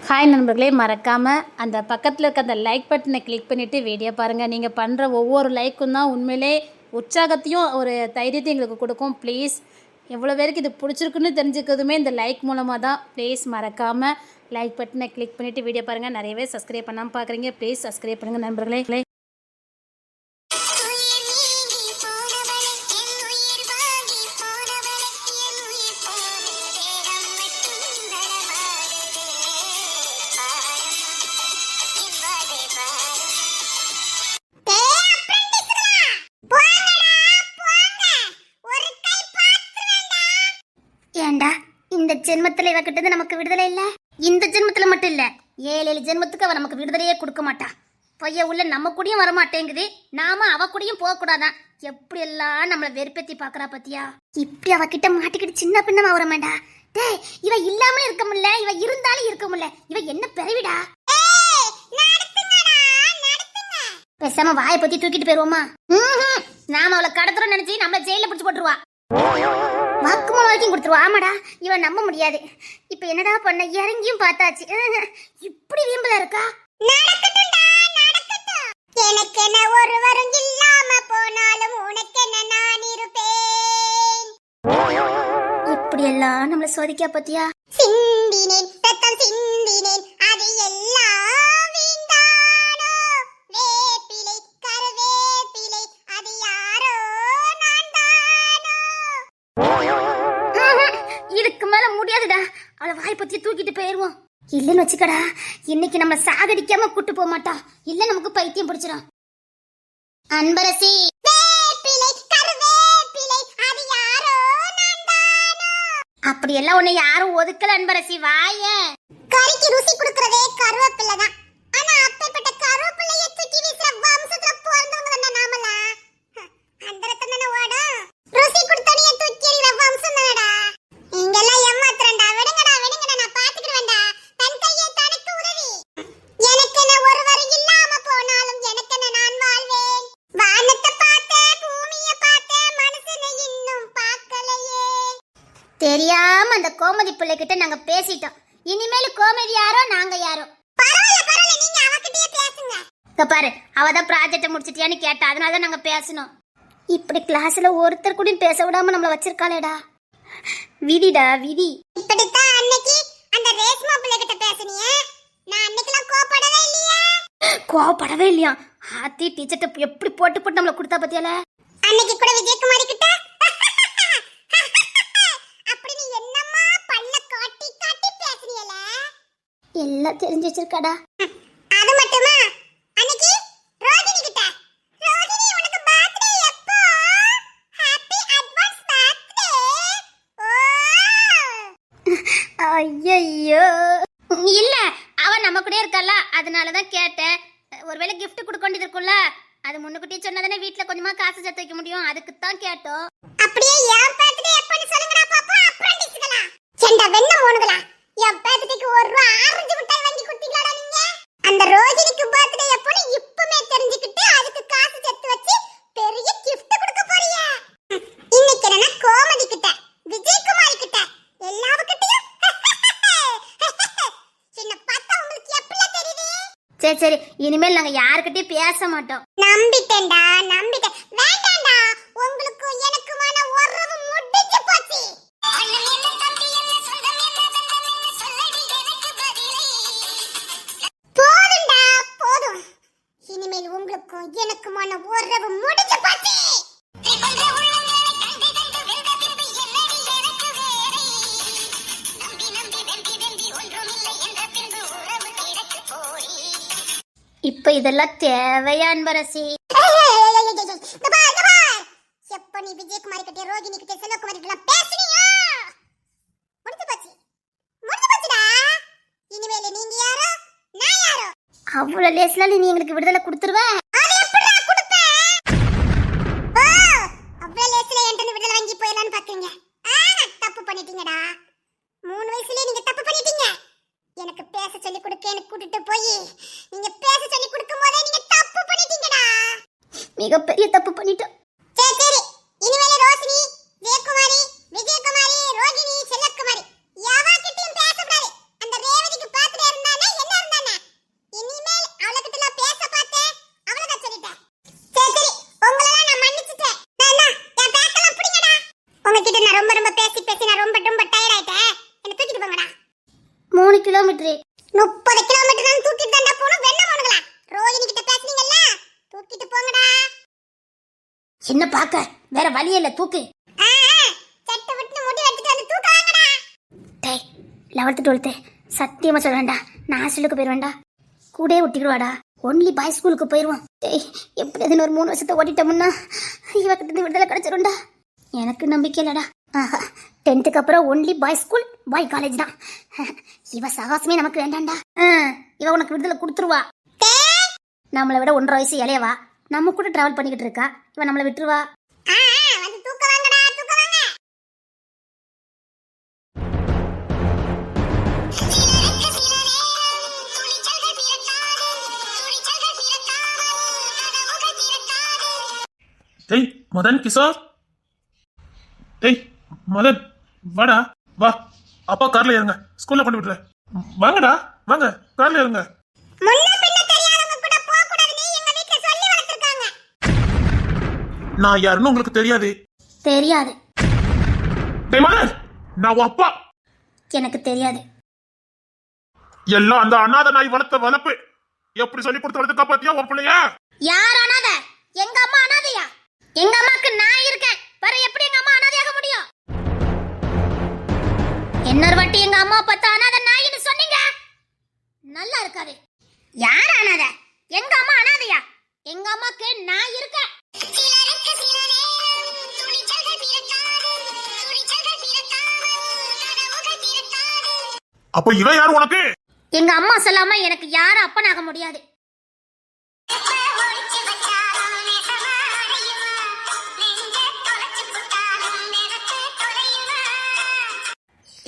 Hi நண்பர்களே, மறக்காமல் அந்த பக்கத்தில் இருக்க அந்த லைக் பட்டனை கிளிக் பண்ணிவிட்டு வீடியோ பாருங்கள். நீங்கள் பண்ணுற ஒவ்வொரு லைக்கும் தான் உண்மையிலே உற்சாகத்தையும் ஒரு தைரியத்தையும் எங்களுக்கு கொடுக்கும். ப்ளீஸ், எவ்வளோ பேருக்கு இது பிடிச்சிருக்குன்னு தெரிஞ்சுக்கிறதுமே இந்த லைக் மூலமாக தான். ப்ளீஸ் மறக்காமல் லைக் பட்டனை கிளிக் பண்ணிவிட்டு வீடியோ பாருங்கள். நிறையவே சப்ஸ்கிரைப் பண்ணாமல் பார்க்குறீங்க. ப்ளீஸ் சப்ஸ்கிரைப் பண்ணுங்கள் நண்பர்களே. ஏண்டா இந்த ஜென்மத்துல இவ கிட்ட நமக்கு விடுதலை இல்ல? இந்த ஜென்மத்துல மட்டும் இல்ல, 7 ஜென்மத்துக்கு அவ நமக்கு விடுதலையே கொடுக்க மாட்டா. பைய உள்ள நம்ம கூடயும் வரமாட்டேங்குது, நாம அவ கூடயும் போக கூடாதான். எப்படி எல்லாம் நம்மள வெறுப்பேத்தி பாக்குறா பத்தியா? இப்படி அவகிட்ட மாட்டிக்கிட்டு சின்ன பின்னமா வர மாட்டா. டேய், இவ இல்லாமலே இருக்க முடியல, இவ இருந்தாலும் இருக்க முடியல. இவ என்ன பிறவிடா? பேசாம வாயை பத்தி தூக்கிட்டு போயிருவோமா? நாம அவளை கடத்துறோம் நினைச்சு நம்மள ஜெயில பிடிச்சு போட்டுருவா. வாக்குமூலம் வரைக்கும் கொடுத்துருவா. ஆமாடா, இவன் நம்ப முடியாது. இப்ப என்னடா பண்ண? இறங்கியும் பார்த்தாச்சு. இப்படி வீம்புல இருக்கா? எனக்கென ஒருவரும் இல்லாம போனாலும் உனக்கென நான் இருப்பேன். இப்படி எல்லாம் நம்மள சோதிக்கா பத்தியா? சிந்தினேன், ரத்தம் சிந்தினேன், அது எல்லாம் வீண்டானோ. வேப்பிலை கருவேப்பிலை, அது யாரோ நான் தானோ. இதுக்கு மேல முடியாதுடா. அவளை வாய் பத்தி தூக்கிட்டு போயிருவோம். இல்லன்னு வச்சுக்கடா, இன்னைக்கு நம்ம சாகடிக்காம கூட்டு போக மாட்டா. இல்ல நமக்கு பைத்தியம் பிடிச்சிடும். அன்பரசி, அப்படி எல்லாம் உன்னை யாரும் ஒதுக்கல அன்பரசி. வாய கறிக்கு ருசி கொடுக்கறதே கருவேப்பிலை தான். ஆனா அப்பேற்பட்ட கருவேப்பிலையை தூக்கி வீசுற வம்சத்துல பிறந்தவங்க தான நாமலாம். அந்த ரத்தம் தான ஓடும். ருசி கொடுத்தனியே தூக்கி எறிகிற வம்சம் தானடா. இங்கெல்லாம் ஏமாத்துறேன்டா. விடுங்கடா விடுங்கடா, நான் பாத்துக்கிறேன்டா. தன் கையே தனக்கு உதவி. எனக்கென ஒருவர் இல்லாம போனாலும் எனக்கென நான் வாழ்வேன். வானத்தை பார்த்தேன், பூமியை பார்த்தேன், மனசனை இன்னும் பார்க்கலையே. தெரியாம அந்த கோமதி பிள்ளை கிட்ட நாங்க பேசிட்டோம். இனிமேல் கோமதி யாரோ நாங்க யாரோ. பரவாயில்ல பரவாயில்ல, நீங்க அவகிட்டயே பேசுங்க. இங்க பாரு, அவதான் ப்ராஜெக்ட் முடிச்சிட்டியான்னு கேட்டா, அதனாலதான் நாங்க பேசணும். இப்படி கிளாஸ்ல ஒருத்தர் கூட பேச விடாம நம்மள வச்சிருக்காளேடா. விதிடா விதி. இப்படித்தான் அன்னைக்கு அந்த ரேஷ்மா பிள்ளை கிட்ட பேசுனியே, நான் அன்னைக்குலாம் கோபப்படவே இல்லையா? கோபப்படவே இல்லையா? ஆத்தி டீச்சர்ட்ட எப்படி போட்டு போட்டு நம்மள கொடுத்தா பத்தியால. அன்னைக்கு கூட விஜயகுமாரி கிட்ட அப்படி நீ என்னம்மா பல்ல காட்டி காட்டி பேசுறியல? எல்லாம் தெரிஞ்சு வச்சிருக்காடா. அது மட்டுமா, அன்னைக்கு ரோகிணி கிட்ட, ரோகிணி உனக்கு பர்த்டே எப்போ? Happy advance birthday. ஐயோ, இல்ல அவ நம்ம கூட இருக்கல, அதனாலதான் கேட்டேன். ஒருவேளை கிஃப்ட் கொடுக்க வேண்டியது இருக்கும்ல, அது முன்னுக்குட்டி சொன்னதானே வீட்ல கொஞ்சமா காசு சேர்த்து வைக்க முடியும், அதுக்கு தான் கேட்டோம். அப்படியே என் பர்த்டே எப்பன்னு சொல்லுங்கடா பாப்பா. அப்ரண்டிஸ்களா செண்ட வெண்ண மூணுகளா, என் பர்த்டேக்கு ஒரு ஆரஞ்சு மிட்டாய் வாங்கி கொடுத்தீங்களாடா நீங்க? அந்த ரோகிணிக்கு பர்த்டே எப்பன்னு இப்பமே தெரிஞ்சுக்கிட்டு அதுக்கு காசு சேர்த்து வச்சு பெரிய கிஃப்ட் கொடுக்க போறீங்க. இன்னைக்கு என்ன கோமதி கிட்ட, விஜயகுமாரி கிட்ட, எல்லாவகிட்டயும் சின்ன பார்த்தா உங்களுக்கு எப்படி தெரியுது? சரி சரி, இனிமேல் நாங்க யார்கிட்டயும் பேச மாட்டோம். நம்பிட்டேன்டா நம்பிட்டேன். வேண்டாம்டா, உங்களுக்கு எனக்குமான உறவு முடிஞ்சு போச்சு. போதும்டா போதும், இனிமேல் உங்களுக்கும் எனக்குமான உறவு முடிஞ்சு போச்சு. இப்ப இதெல்லாம் தேவையா அன்பரசி? எப்ப நீ விஜயகுமாரி கிட்ட, ரோகிணி கிட்ட, செல்வகுமாரி கிட்ட பேசுனியா? முடிஞ்சு போச்சு, முடிஞ்சு போச்சுடா. இனிமேல் நீங்க யாரோ நான் யாரோ. அவ்வளவு லேஸ்ல நீ எங்களுக்கு விடுதலை கொடுத்துருவ? அது எப்படிடா கொடுப்பேன்? ஓ, அவ்வளவு லேஸ்ல என்கிட்ட விடுதலை வாங்கி போயிடலான்னு பாக்குறீங்க? தப்பு பண்ணிட்டீங்கடா. 3 வயசுலயே நீங்க தப்பு பண்ணிட்டீங்க. எனக்கு பேச சொல்லி கொடுக்க எனக்கு கூட்டிட்டு போய் நீங்க பேச சொல்லி கொடுக்கும் போதே நீங்க தப்பு பண்ணிட்டீங்கடா. மிகப்பெரிய தப்பு பண்ணிட்டோம். சரி சரி, இனிமேல ரோஷினி, ஜெயகுமாரி, விஜயகுமாரி, ரோகிணி, செல்லகுமாரி யாவா கிட்டயும் பேசக்கூடாது. அந்த ரேவதிக்கு பர்த்டே இருந்தா கிலோமீட்டர். 30 கிலோமீட்டர் நான் தூக்கிட்டு தாண்டா போணும். வெண்ண போனுங்களா? ரோஹிணி கிட்ட பேசுனீங்கல்ல, தூக்கிட்டு போங்கடா. என்ன பாக்க வேற வழி இல்ல, தூக்கு. சட்டை விட்டு முடி வெட்டிட்டு வந்து தூக்க வாங்கடா. டேய் 11th 12th சத்தியமா சொல்ல வேண்டாம், நான் ஹாஸ்டலுக்கு போயிருவேன்டா. கூடயே ஒட்டிக்கிடுவாடா. ஒன்லி பாய் ஸ்கூலுக்கு போயிடுவான். டேய் எப்படி அதுன்னு ஒரு 3 வருஷத்தை ஓட்டிட்டோம்னா இவக்கிட்ட விடுதலை கிடைச்சிரும்டா. எனக்கு நம்பிக்கை இல்லடா. ஆஹா 10th அப்புறம் ஒன்லி பாய் ஸ்கூல் பாய் காலேஜ் தான். இவ சகாசமே நமக்கு வேண்டாம்டா. இவ உனக்கு விடுதலை கொடுத்துருவா. நம்மளை விட 1.5 வயசு இளையவா, நம்ம கூட டிராவல் பண்ணிக்கிட்டு இருக்கா. இவன் நம்மளை விட்டுருவா. வந்து தூக்க வாங்கடா, தூக்க வாங்க. டேய் மதன் கிஷோர், டேய் மதன் வாடா வா, அப்பா கார்ல ஏறுங்க, ஸ்கூல்ல கொண்டு விட்டுறேன். வாங்கடா வாங்க, கார்ல ஏறுங்க. முன்ன பின்ன தெரியாதவங்க கூட போக கூடாதுன்னு எங்க வீட்ல சொல்லி வளர்த்திருக்காங்க. நான் யாருன்னு உங்களுக்கு தெரியாது. தெரியாது. டேய் மதன், நான் உன் அப்பா. எனக்கு தெரியாது. எல்லாம் அந்த அனாதை நாய் வளர்த்த வளர்ப்பு. எப்படி சொல்லி கொடுத்து வளர்த்து காப்பாத்தியா உன் பிள்ளைய? யார் அனாத? எங்க அம்மா அனாதையா? எங்க அம்மாக்கு நான் இருக்கேன். வேற எப்படி எங்க அம்மா அனாதையாக முடியும்? இன்னொரு வாட்டி எங்க அம்மா பார்த்தா அனாதை நாயின்னு சொன்னீங்க நல்லா இருக்காது. யார் அனாதை? எங்க அம்மா அனாதையா? எங்க அம்மாக்கு நான் இருக்கேன். அப்ப இவன் யார் உனக்கு? எங்க அம்மா சொல்லாம எனக்கு யாரும் அப்பனாக முடியாது.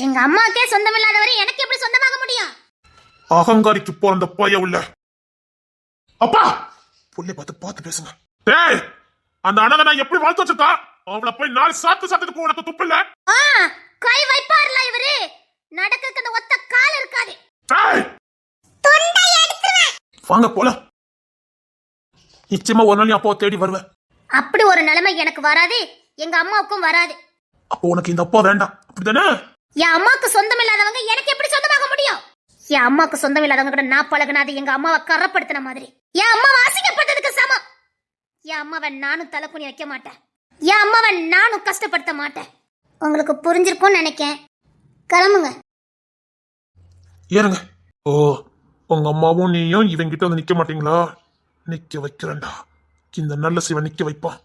எங்க அம்மாக்கே சொந்தமில்லாதவரை எனக்கு எப்படி சொந்தமாக முடியும்? அகங்காரிக்கு பிறந்த பைய உள்ள. அப்பா புள்ளை பார்த்து பார்த்து பேசுங்க. டேய் அந்த அனாதை நாய் எப்படி வளர்த்து வச்சிருக்கா? அவளை போய் 4 சாத்து சாத்துக்கு உனக்கு துப்பு இல்ல? கை வைப்பார்ல இவரு. நடக்கிறதுக்கு அந்த ஒத்த கால் இருக்காது. டேய் தொண்டை எடுத்துறேன். வாங்க போலாம். நிச்சயமா ஒரு நாள் நீ அப்பாவை தேடி வருவேன். அப்படி ஒரு நிலைமை எனக்கு வராது, எங்க அம்மாவுக்கும் வராது. அப்போ உனக்கு இந்த அப்பா வேண்டாம், அப்படிதானே? என் அம்மாவுக்கு சொந்தம் இல்லாதவங்க எனக்கு எப்படி சொந்தமாக முடியும்? என் அம்மாவுக்கு சொந்தம் இல்லாதவங்க கூட நான் பழகினாது எங்க அம்மாவை கரப்படுத்தின மாதிரி. என் அம்மாவை அசிங்கப்பட்டதுக்கு சமம். என் அம்மாவை நானும் தலைக்குனி வைக்க மாட்டேன். என் அம்மாவை நானும் கஷ்டப்படுத்த மாட்டேன். உங்களுக்கு புரிஞ்சிருக்கும்னு நினைக்கேன். கிளம்புங்க. ஏறுங்க. ஓ உங்க அம்மாவும் நீயும் இவங்கிட்ட வந்து நிக்க மாட்டீங்களா? நிக்க வைக்கிறேன்டா. இந்த நல்ல சிவன் நிக்க வைப்பான்.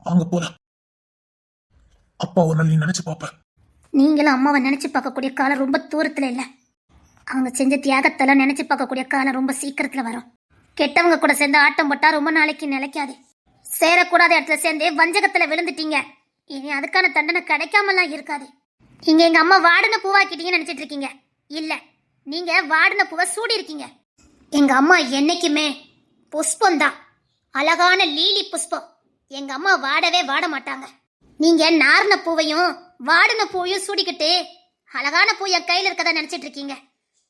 வாங்க போலாம். அப்பா ஒரு நாள் நீ நினைச்சு பாப்ப. நீங்களும் அம்மாவை நினைச்சு பார்க்கக்கூடிய காலம் ரொம்ப தூரத்துல இல்ல. அவங்க செஞ்ச தியாகத்தெல்லாம் நினைச்சு பார்க்கக்கூடிய காலம் ரொம்ப சீக்கிரத்துல வரும். கெட்டவங்க கூட சேர்ந்து ஆட்டம் போட்டா ரொம்ப நாளைக்கு நிலைக்காது. சேரக்கூடாத இடத்துல சேர்ந்து வஞ்சகத்துல விழுந்துட்டீங்க. இனி அதுக்கான தண்டனை கிடைக்காமலாம் இருக்காது. நீங்க எங்க அம்மா வாடின பூவாக்கிட்டீங்கன்னு நினைச்சிட்டு இருக்கீங்க. இல்ல, நீங்க வாடின பூவை சூடி இருக்கீங்க. எங்க அம்மா என்னைக்குமே புஷ்பம் தான், அழகான லீலி புஷ்பம். எங்க அம்மா வாடவே வாட மாட்டாங்க. நீங்க நார்ன பூவையும் வாடின பூவையும் சூடிக்கிட்டு அழகான பூ என் கையில இருக்கதா நினைச்சிட்டு இருக்கீங்க.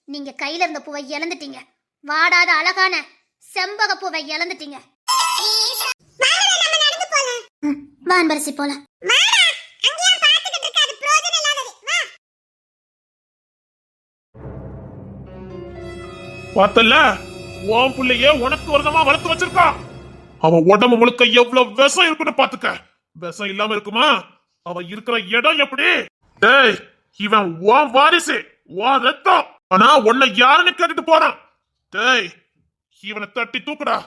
நீங்க கையில இருந்த பூவை இழந்துட்டீங்க. வாடாத அழகான செம்பக பூவை இழந்துட்டீங்க. வான்பரசி போல பார்த்தல உன் பிள்ளைய உனக்கு வருதமா வளர்த்து வச்சிருக்கா. அவன் உடம்பு முழுக்க எவ்வளவு விஷம் இருக்குன்னு பாத்துக்க. விஷம் இல்லாம இருக்குமா? அவன் இருக்கிற இடம் எப்படி? டேய் இவன் உன் வாரிசு, உன் ரத்தம். ஆனா உன்னை யாருன்னு கேட்டுட்டு போறான். டேய் இவனை தட்டி தூக்குடா.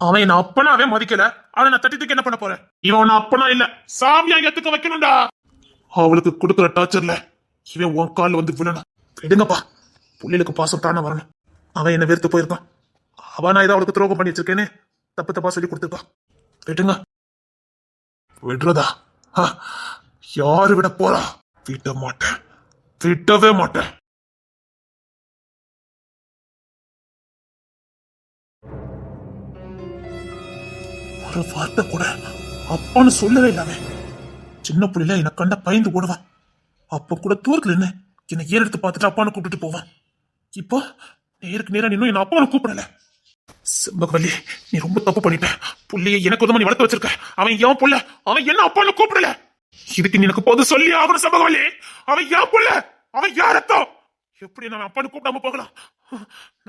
அவன் என்ன அப்பனாவே மதிக்கல. அவனை நான் தட்டி தூக்கி என்ன பண்ண போறேன்? இவன் உன்னை அப்பனா இல்ல சாமியா ஏத்துக்க வைக்கணும்டா. அவளுக்கு கொடுக்குற டார்ச்சர்ல இவன் உன் கால் வந்து விழணும். விடுங்கப்பா, புள்ளிகளுக்கு பாசம் தானே வரணும். அவன் என்ன வெறுத்து போயிருக்கான். அவன் நான் ஏதோ அவளுக்கு துரோகம் பண்ணி வச்சிருக்கேன்னு தப்பு தப்பா சொல்லி கொடுத்துருக்கான். விடுங்க. விடுறதா? யாரு விட போறா? விட மாட்டேன், விடவே மாட்டேன். ஒரு வார்த்தை கூட அப்பான்னு சொல்லவே இல்லாம சின்ன புள்ளையில என்ன கண்ட பயந்து ஓடுவான். அப்ப கூட தூரத்துல என்ன என்னை ஏறெடுத்து பார்த்துட்டு அப்பான்னு கூப்பிட்டுட்டு போவான். இப்போ நேருக்கு நேரம் இன்னும் என்ன அப்பாவை கூப்பிடல. செம்பகவல்லி, நீ ரொம்ப தப்பு பண்ணிட்ட. புள்ளைய எனக்கு உதவ நீ வளர்த்து வச்சிருக்க. அவன் என் புள்ள, அவன் என்ன அப்பான்னு கூப்பிடல. இதுக்கு நீ எனக்கு போது சொல்லி ஆகணும் செம்பகவல்லி. அவன் என் புள்ள, அவன் யாரத்தோ எப்படி நான் அப்பான்னு கூப்பிடாம போகலாம்?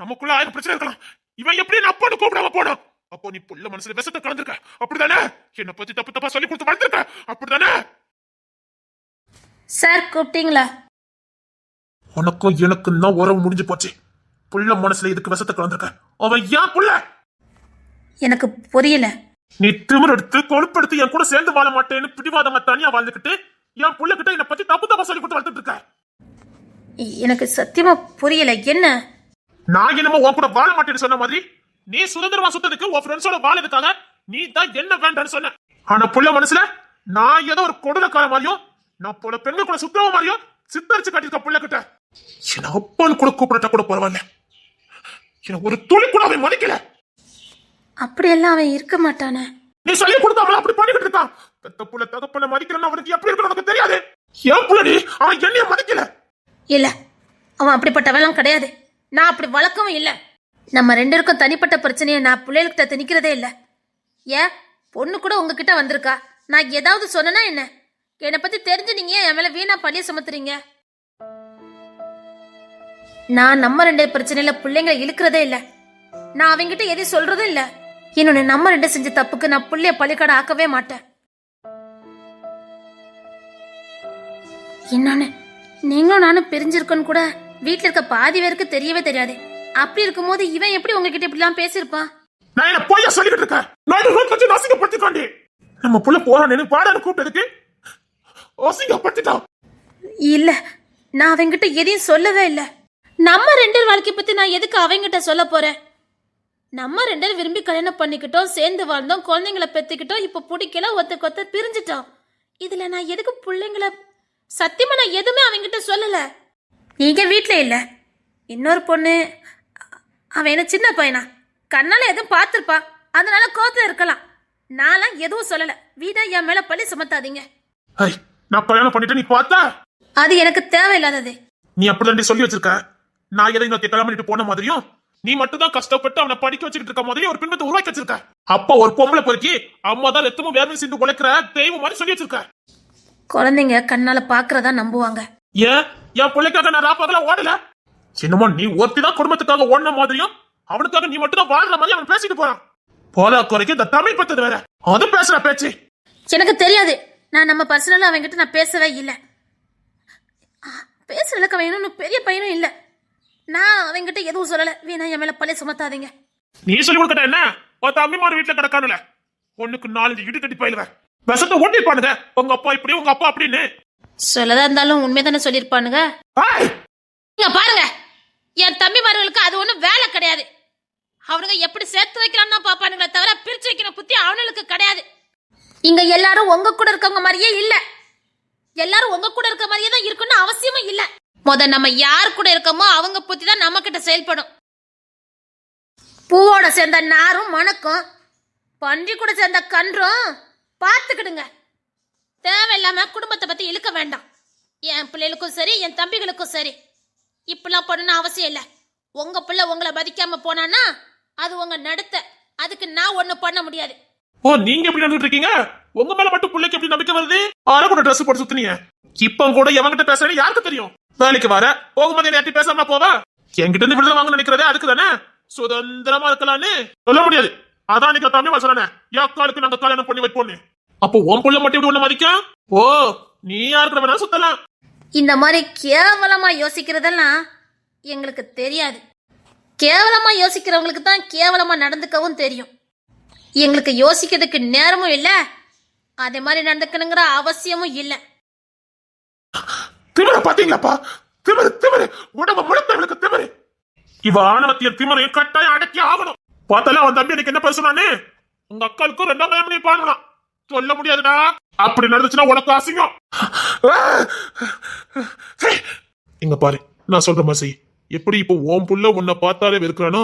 நமக்குள்ள 1000 பிரச்சனை இருக்கலாம். இவன் எப்படி நான் அப்பான்னு கூப்பிடாம போனான்? அப்போ நீ புள்ள மனசுல விஷத்தை கலந்துருக்க, அப்படிதானே? என்னை பத்தி தப்பு தப்பா சொல்லி கொடுத்து வளர்ந்துருக்க, அப்படிதானே? சார் கூப்பிட்டீங்களா? உனக்கும் எனக்கும் தான் உறவு முடிஞ்சு போச்சு. புள்ள மனசுல இதுக்கு விஷத்தை கலந்துருக்க. அவன் ஏன் புள்ள? எனக்கு புரியல. நீ திமிர் எடுத்து கொழுப்படுத்து என் கூட சேர்ந்து வாழ மாட்டேன்னு பிடிவாதமா தனியா வாழ்ந்துக்கிட்டு என் புள்ள கிட்ட என்னை பத்தி தப்பு தப்பா சொல்லி கொடுத்து வளர்த்துட்டு இருக்க. எனக்கு சத்தியமா புரியல. என்ன? நான் என்னமோ உன் கூட வாழ மாட்டேன்னு சொன்ன மாதிரி நீ சுதந்திரமா சுத்ததுக்கு உன் ஃப்ரெண்ட்ஸோட வாழதுக்காக நீ தான் என்ன வேண்டான்னு சொன்ன. ஆனா புள்ள மனசுல நான் ஏதோ ஒரு கொடுலக்கார மாதிரியும் நான் போல பெண்கள் கூட சுத்தவ மாதிரியும் சித்தரிச்சு காட்டிருக்க புள்ள கிட்ட. என் அப்பான்னு கூட கூப்பிடட்டா கூட பரவாயில்ல, எனக்கு ஒரு துளி கூட அவன் மதிக்கல. அப்படியெல்லாம் அவன் இருக்க மாட்டானே. நீ சொல்லி கொடுத்தாமல அப்படி பண்ணிக்கிட்டு இருக்கான். பெத்த புள்ள தகப்பன மதிக்கலன்னு அவனுக்கு எப்படி இருக்கணும் எனக்கு தெரியாது. ஏன் புள்ளடி அவன் என்னைய மதிக்கல? இல்ல, அவன் அப்படிப்பட்டவெல்லாம் கிடையாது. நான் அப்படி வளர்க்கவும் இல்லை. நம்ம 2 பேருக்கும் தனிப்பட்ட பிரச்சனையை நான் பிள்ளைகிட்ட திணிக்கிறதே இல்லை. ஏன் பொண்ணு கூட உங்ககிட்ட வந்திருக்கா, நான் ஏதாவது சொன்னேன்னா என்ன? என்னை பத்தி தெரிஞ்சு நீங்க என் மேல வீணா பழிய சுமத்துறீங்க. நான் நம்ம 2 பிரச்சனையில பிள்ளைங்களை இழுக்கிறதே இல்லை. நான் அவங்கிட்ட எதையும் சொல்றதும் இல்லை. இன்னொன்னு, நம்ம 2 செஞ்ச தப்புக்கு நான் புள்ளைய பழிக்காட ஆக்கவே மாட்டேன். இன்னொன்னு, நீங்களும் நானும் பிரிஞ்சிருக்கோன்னு கூட வீட்டுல இருக்க பாதி பேருக்கு தெரியவே தெரியாது. அப்படி இருக்கும்போது இவன் எப்படி உங்ககிட்ட இப்படிலாம் பேசியிருப்பான்? நான் என்ன போய் சொல்லிக்கிட்டு இருக்கேன்? நான் ரோட் வச்சு அசிங்கப்படுத்திக்காண்டி நம்ம புள்ள போறானு பாடான்னு கூப்பிட்டதுக்கு அசிங்கப்படுத்திட்டான். இல்ல, நான் அவங்கிட்ட எதையும் சொல்லவே இல்லை. நம்ம 2 பேர் வாழ்க்கை பத்தி நான் எதுக்கு அவங்கிட்ட சொல்ல போறேன்? நம்ம 2 பேரும் விரும்பி கல்யாணம் பண்ணிக்கிட்டோம், சேர்ந்து வாழ்ந்தோம், குழந்தைங்களை பெத்துக்கிட்டோம், இப்ப பிடிக்கல, ஒத்த பிரிஞ்சிட்டோம். இதுல நான் எதுக்கு பிள்ளைங்கள? சத்தியமா நான் எதுவுமே அவங்கிட்ட சொல்லல. நீங்க வீட்டுல இல்ல, இன்னொரு பொண்ணு, அவன் என்ன சின்ன பையனா, கண்ணால எதுவும் பார்த்திருப்பா, அதனால கோத்துல இருக்கலாம். நான்லாம் எதுவும் சொல்லல. வீடா என் மேல பழி சுமத்தாதீங்க. நான் கல்யாணம் பண்ணிட்டு நீ பார்த்தா அது எனக்கு தேவையில்லாதது. நீ அப்படிதான் சொல்லி வச்சிருக்க. நான் எதை இன்னொரு கல்யாணம் பண்ணிட்டு போன மாதிரியும் நீ மட்டும் தான் கஷ்டப்பட்டு அவனை படிக்க வச்சுக்கிட்டு இருக்க மாதிரியும் ஒரு பின்பத்தை உருவாக்கி வச்சிருக்க. அப்பா ஒரு பொம்பளை பொறுக்கி அம்மா தான் ரத்தமும் வேர்வை சிந்து உழைக்கிற தெய்வம் மாதிரி சொல்லி வச்சிருக்க. குழந்தைங்க கண்ணால பாக்குறதா நம்புவாங்க. ஏன் என் பிள்ளைக்காக நான் ராப்பகல ஓடல? என்னமோ நீ ஒருத்திதான் குடும்பத்துக்காக ஓடின மாதிரியும் அவனுக்காக நீ மட்டும் தான் வாழ்ற மாதிரி அவன் பேசிட்டு போறான். போல குறைக்கு இந்த தமிழ் பத்தது வேற, அது பேசுற பேச்சு எனக்கு தெரியாது. நான் நம்ம பர்சனலா அவங்கிட்ட நான் பேசவே இல்லை. பேசுறதுக்கு அவன் இன்னும் பெரிய பையனும் இல்லை. நான் அவங்கிட்ட எதுவும் சொல்லல. வீணா என் மேல பழைய சுமத்தாதீங்க. நீ சொல்லி கொடுக்கட்ட என்ன? அம்மிமார் வீட்டுல கிடக்கானுல ஒண்ணுக்கு 4 இடி தட்டி பயிலுவேன். விஷத்தை ஓட்டிருப்பானுங்க, உங்க அப்பா இப்படி உங்க அப்பா அப்படின்னு. சொல்லதா இருந்தாலும் உண்மைதானே சொல்லியிருப்பானுங்க. இங்க பாருங்க, என் தம்பிமார்களுக்கு அது ஒண்ணும் வேலை கிடையாது. அவனுங்க எப்படி சேர்த்து வைக்கிறான்னு பாப்பானுங்களே தவிர பிரிச்சு வைக்கிற புத்தி அவனுக்கு கிடையாது. இங்க எல்லாரும் உங்க கூட இருக்கவங்க மாதிரியே இல்ல. எல்லாரும் உங்க கூட இருக்க மாதிரியே தான் இருக்குன்னு அவசியமும் இல்ல. நம்ம யார் கூட இருக்கோமோ அவங்க புத்தி தான் நம்ம கிட்ட செயல்படும். பூவோட சேர்ந்த நாரும் மணக்கும், பன்றி கூட சேர்ந்த கன்றும் பார்த்துக்கிடுங்க. தேவையில்லாம குடும்பத்தை பத்தி இழுக்க வேண்டாம். என் பிள்ளைகளுக்கும் சரி, என் தம்பிகளுக்கும் சரி, இப்பெல்லாம் பண்ணணும் அவசியம் இல்லை. உங்க பிள்ளை உங்களை மதிக்காம போனான்னா அது உங்க நடத்த. அதுக்கு நான் ஒண்ணு பண்ண முடியாது. ஓ, நீங்க எப்படி நடந்துட்டு இருக்கீங்க? உங்க மேல மட்டும் பிள்ளைக்கு எப்படி நம்பிக்கை வருது? ஆனா கூட ட்ரெஸ் போட்டு சுத்துனீங்க. இப்ப கூட எவங்கிட்ட பேசுறேன்னு யாருக்கு தெரியும்? வேலைக்கு வர போகும்போது யார்ட்டி பேசாம போவா? என்கிட்ட இருந்து விடுதலை வாங்க நினைக்கிறதே அதுக்கு தானே. சுதந்திரமா இருக்கலான்னு சொல்ல முடியாது. அதான் நீங்க தமிழ் சொல்றேன், யாக்காளுக்கு நாங்க கல்யாணம் பண்ணி வைப்போன்னு. அப்போ உன் புள்ள மட்டும் இப்படி ஒண்ணு மதிக்க? ஓ, நீ யாருக்கு வேணா சுத்தலாம். இந்த மாதிரி கேவலமா யோசிக்கிறதெல்லாம் எங்களுக்கு தெரியாது. கேவலமா யோசிக்கிறவங்களுக்கு தான் கேவலமா நடந்துக்கவும் தெரியும். எங்களுக்கு யோசிக்கிறதுக்கு நேரமும் இல்ல, அதே மாதிரி நடந்துக்கணுங்கிற அவசியமும் இல்ல. திமிர பாத்தீங்களாப்பா? திமிரு திமிரு உடம்பு முழுத்தவளுக்கு திமிரு. இவ ஆணவத்திய திமிரையும் கட்டாயம் அடக்கி ஆகணும். பார்த்தாலும் அவன் தம்பி எனக்கு என்ன பேசுறானே, உங்க அக்காளுக்கும் 2ஆம் கல்யாணம் பண்ணி பாருங்களாம். சொல்ல முடியாதுடா, அப்படி நடந்துச்சுன்னா உனக்கு அசிங்கம். இங்க பாரு, நான் சொல்ற மாதிரி எப்படி இப்போ ஓம் புள்ள உன்னை பார்த்தாலே வெறுக்கிறானோ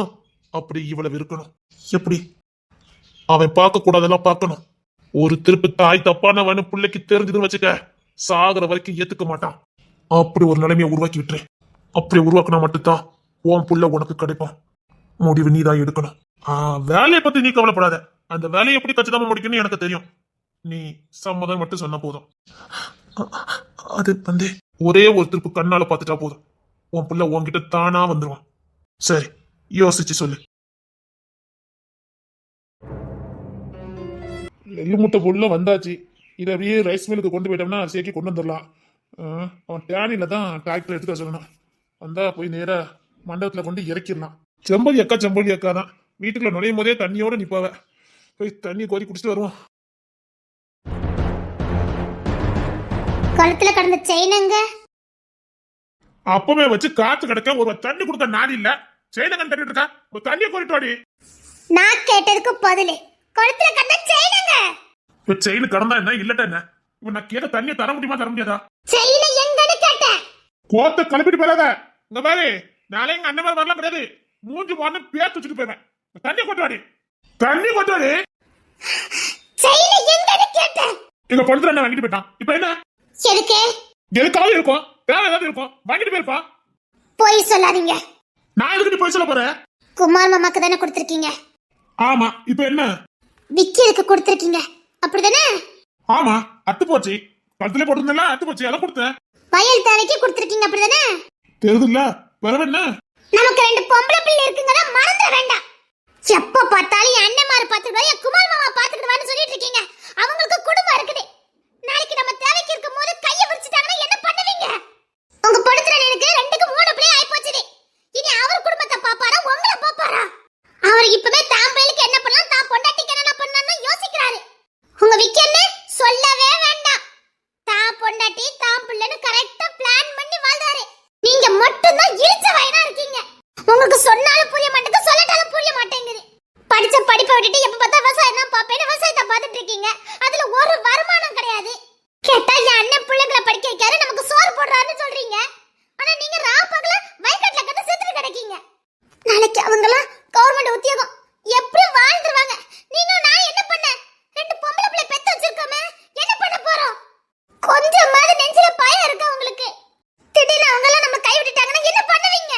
அப்படி இவ்வளவு இருக்கணும். எப்படி அவன் பார்க்க கூடாதெல்லாம் பார்க்கணும். ஒரு திருப்பு தாய் தப்பானவனு பிள்ளைக்கு தெரிஞ்சதுன்னு வச்சுக்க, சாகுற வரைக்கும் ஏத்துக்க மாட்டான். அப்படி ஒரு நிலைமையை உருவாக்கி விட்டுரு. அப்படி உருவாக்கினா மட்டும்தான் ஓம் புள்ள உனக்கு கிடைக்கும். முடிவு நீ தான் எடுக்கணும். வேலையை பத்தி நீ கவலைப்படாத. அந்த வேலையை எப்படி கச்சிதமா முடிக்கணும்னு எனக்கு தெரியும். நீ சம்மதம் மட்டும் சொன்னா போதும். அது ஒரே ஒரு திருப்பு கண்ணால பார்த்துட்டா போதும். உன் புள்ள உன்கிட்ட தானா வந்துருவான். சரி, யோசிச்சு சொல்லு. எள்ளு முட்டை புள்ள வந்தாச்சு. இதை அப்படியே ரைஸ் மில்லுக்கு கொண்டு போயிட்டோம்னா சேர்க்கி கொண்டு வந்துடலாம். அவன் டேனியில தான் டிராக்டர் எடுத்துக்க சொல்லணும். வந்தா போய் நேரா மண்டபத்துல கொண்டு இறக்கிடலாம். செம்பொலி அக்கா தான் வீட்டுக்குள்ள நுழையும் போதே தண்ணியோட நிப்பாவ. போய் தண்ணி கோரி குடிச்சிட்டு வருவோம். கழுத்துல கடந்த செயினங்க அப்பவே வச்சு காத்து கிடக்க ஒரு தண்ணி கொடுத்த நாடு இல்ல. செயினங்கன்னு தட்டிட்டு இருக்கா, ஒரு தண்ணியை கோரிட்டு வாடி. நான் கேட்டதுக்கு பதிலு கழுத்துல கடந்த செயினங்க. இப்ப செயின் கடந்தா என்ன இல்லட்டா என்ன? இப்ப நான் கேட்ட தண்ணியை தர முடியுமா தர முடியாதா? செயின எங்கன்னு கேட்டேன். கோத்த கிளப்பிட்டு போறாத. இங்க பாரு, நாளை எங்க அண்ணன் மாதிரி வரலாம் கிடையாது. மூஞ்சி போன பேத்து வச்சுட்டு போயிடுவேன். தண்ணி கொண்டு வாடி, தண்ணி கொண்டு வாடி. செயின எங்கன்னு கேட்டேன். எங்க பணத்துல என்ன வாங்கிட்டு போயிட்டான். இப்ப என்ன எதுக்கு? எதுக்காவது இருக்கும், தேவை ஏதாவது இருக்கும், வாங்கிட்டு போயிருப்பா. போய் சொல்லாதீங்க. நான் எதுக்கு போய் சொல்ல போறேன்? குமார் மாமாக்கு தானே கொடுத்திருக்கீங்க. ஆமா, இப்ப என்ன? விக்கிக்கு கொடுத்திருக்கீங்க அப்படிதானே? ஆமா, அத்து போச்சு. கழுத்துல போட்டிருந்தல அத்து போச்சு, எல்லாம் கொடுத்தேன். வயல் தேவைக்கு கொடுத்திருக்கீங்க அப்படிதானே? தெரியுதுல்ல, வேற என்ன? நமக்கு 2 பொம்பளை பிள்ளை இருக்குங்கறத மறந்துட வேண்டாம். எப்ப பார்த்தாலும் என் அண்ணன்மார பாத்துக்கிட்டு என் குமார் மாமா பாத்துக்கிட்டு சொல்லிட்டு இருக்கீங்க. அவங்களுக்கு குடும்பம் இருக்குது. நாளைக்கு நம்ம தேவைக்கு இருக்கும்போது கைய விரிச்சிட்டாங்கன்னா என்ன பண்ணுவீங்க? உங்க பொடுத்துறனுக்கு 2க்கு 3 பிள்ளை ஆயி போச்சுது. இனி அவர் குடும்பத்தை பாப்பாரா உங்களை பாப்பாரா? அவர் இப்பவே தான் பிள்ளைக்கு என்ன பண்ணலாம், தான் பொண்டாட்டிக்கு என்ன பண்ணலாம்னு யோசிக்கிறாரு. உங்க விக்கன்னு சொல்லவே வேண்டாம். தான் பொண்டாட்டி தான் பிள்ளைன்னு கரெக்ட்டா பிளான் பண்ணி வாழ்றாரு. நீங்க மட்டும் தான் இழுச்ச வயனா இருக்கீங்க. உங்களுக்கு சொன்னாலும் புரிய மாட்டேங்குது, சொல்லட்டாலும் புரிய மாட்டேங்குது. படிச்ச படிப்பை விட்டுட்டு எப்ப பார்த்தா விவசாயம் தான் பாப்பேன்னு விவசாயத்தை பார்த்துட்டு இருக்கீங்க. அதுல ஒரு வருமானம் கிடையாது. கேட்டா என் அண்ணன் பிள்ளைங்களை படிக்க வைக்காரு, நமக்கு சோறு போடுறாருன்னு சொல்றீங்க. ஆனா நீங்க ராப்பகல வயக்காட்டுல கட்ட செத்துட்டு கிடைக்கீங்க. நாளைக்கு அவங்கலாம் கவர்மெண்ட் உத்தியோகம் எப்படி வாழ்ந்துருவாங்க? நீங்க நான் என்ன பண்ண? 2 பொம்பளை பிள்ளை பெத்து வச்சிருக்கோமே, என்ன பண்ண போறோம்? கொஞ்சமாவது நெஞ்சில பயம் இருக்கா உங்களுக்கு? திடீர்னு அவங்கலாம் நம்ம கை விட்டுட்டாங்கன்னா என்ன பண்ணுவீங்க?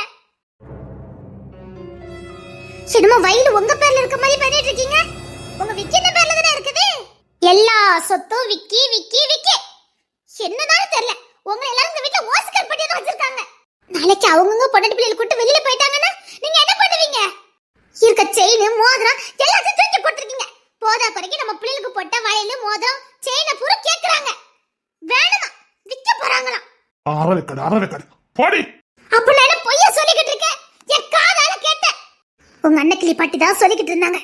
என்னமோ வயல் உங்க பேர்ல இருக்க மாதிரி பண்ணிட்டு இருக்கீங்க. உங்க விக்கி என்ன பேர்ல தானே இருக்குது. எல்லா சொத்தும் விக்கி விக்கி விக்கி. என்னதான் தெரியல, உங்க எல்லாரும் இந்த வீட்ல ஓஸ்கர் பட்டி தான் வச்சிருக்காங்க. நாளைக்கு அவங்கங்க பொண்ணு பிள்ளைகளை கூட்டி வெளியில போயிட்டாங்கன்னா நீங்க என்ன பண்ணுவீங்க? இருக்க செயின் மோதிரம் எல்லாத்தையும் தூக்கி போட்டுருக்கீங்க. போதா குறைக்கு நம்ம பிள்ளைகளுக்கு போட்ட வளையல் மோதிரம் செயினை பூரா கேக்குறாங்க. வேணுமா விக்க போறாங்களாம். அரவக்கடை போடி. அப்ப நான் பொய்யா சொல்லிக்கிட்டு இருக்கேன். என் காதால கேட்டேன். உங்க அண்ணக்கிளி பாட்டி தான் சொல்லிக்கிட்டு இருந்தாங்க,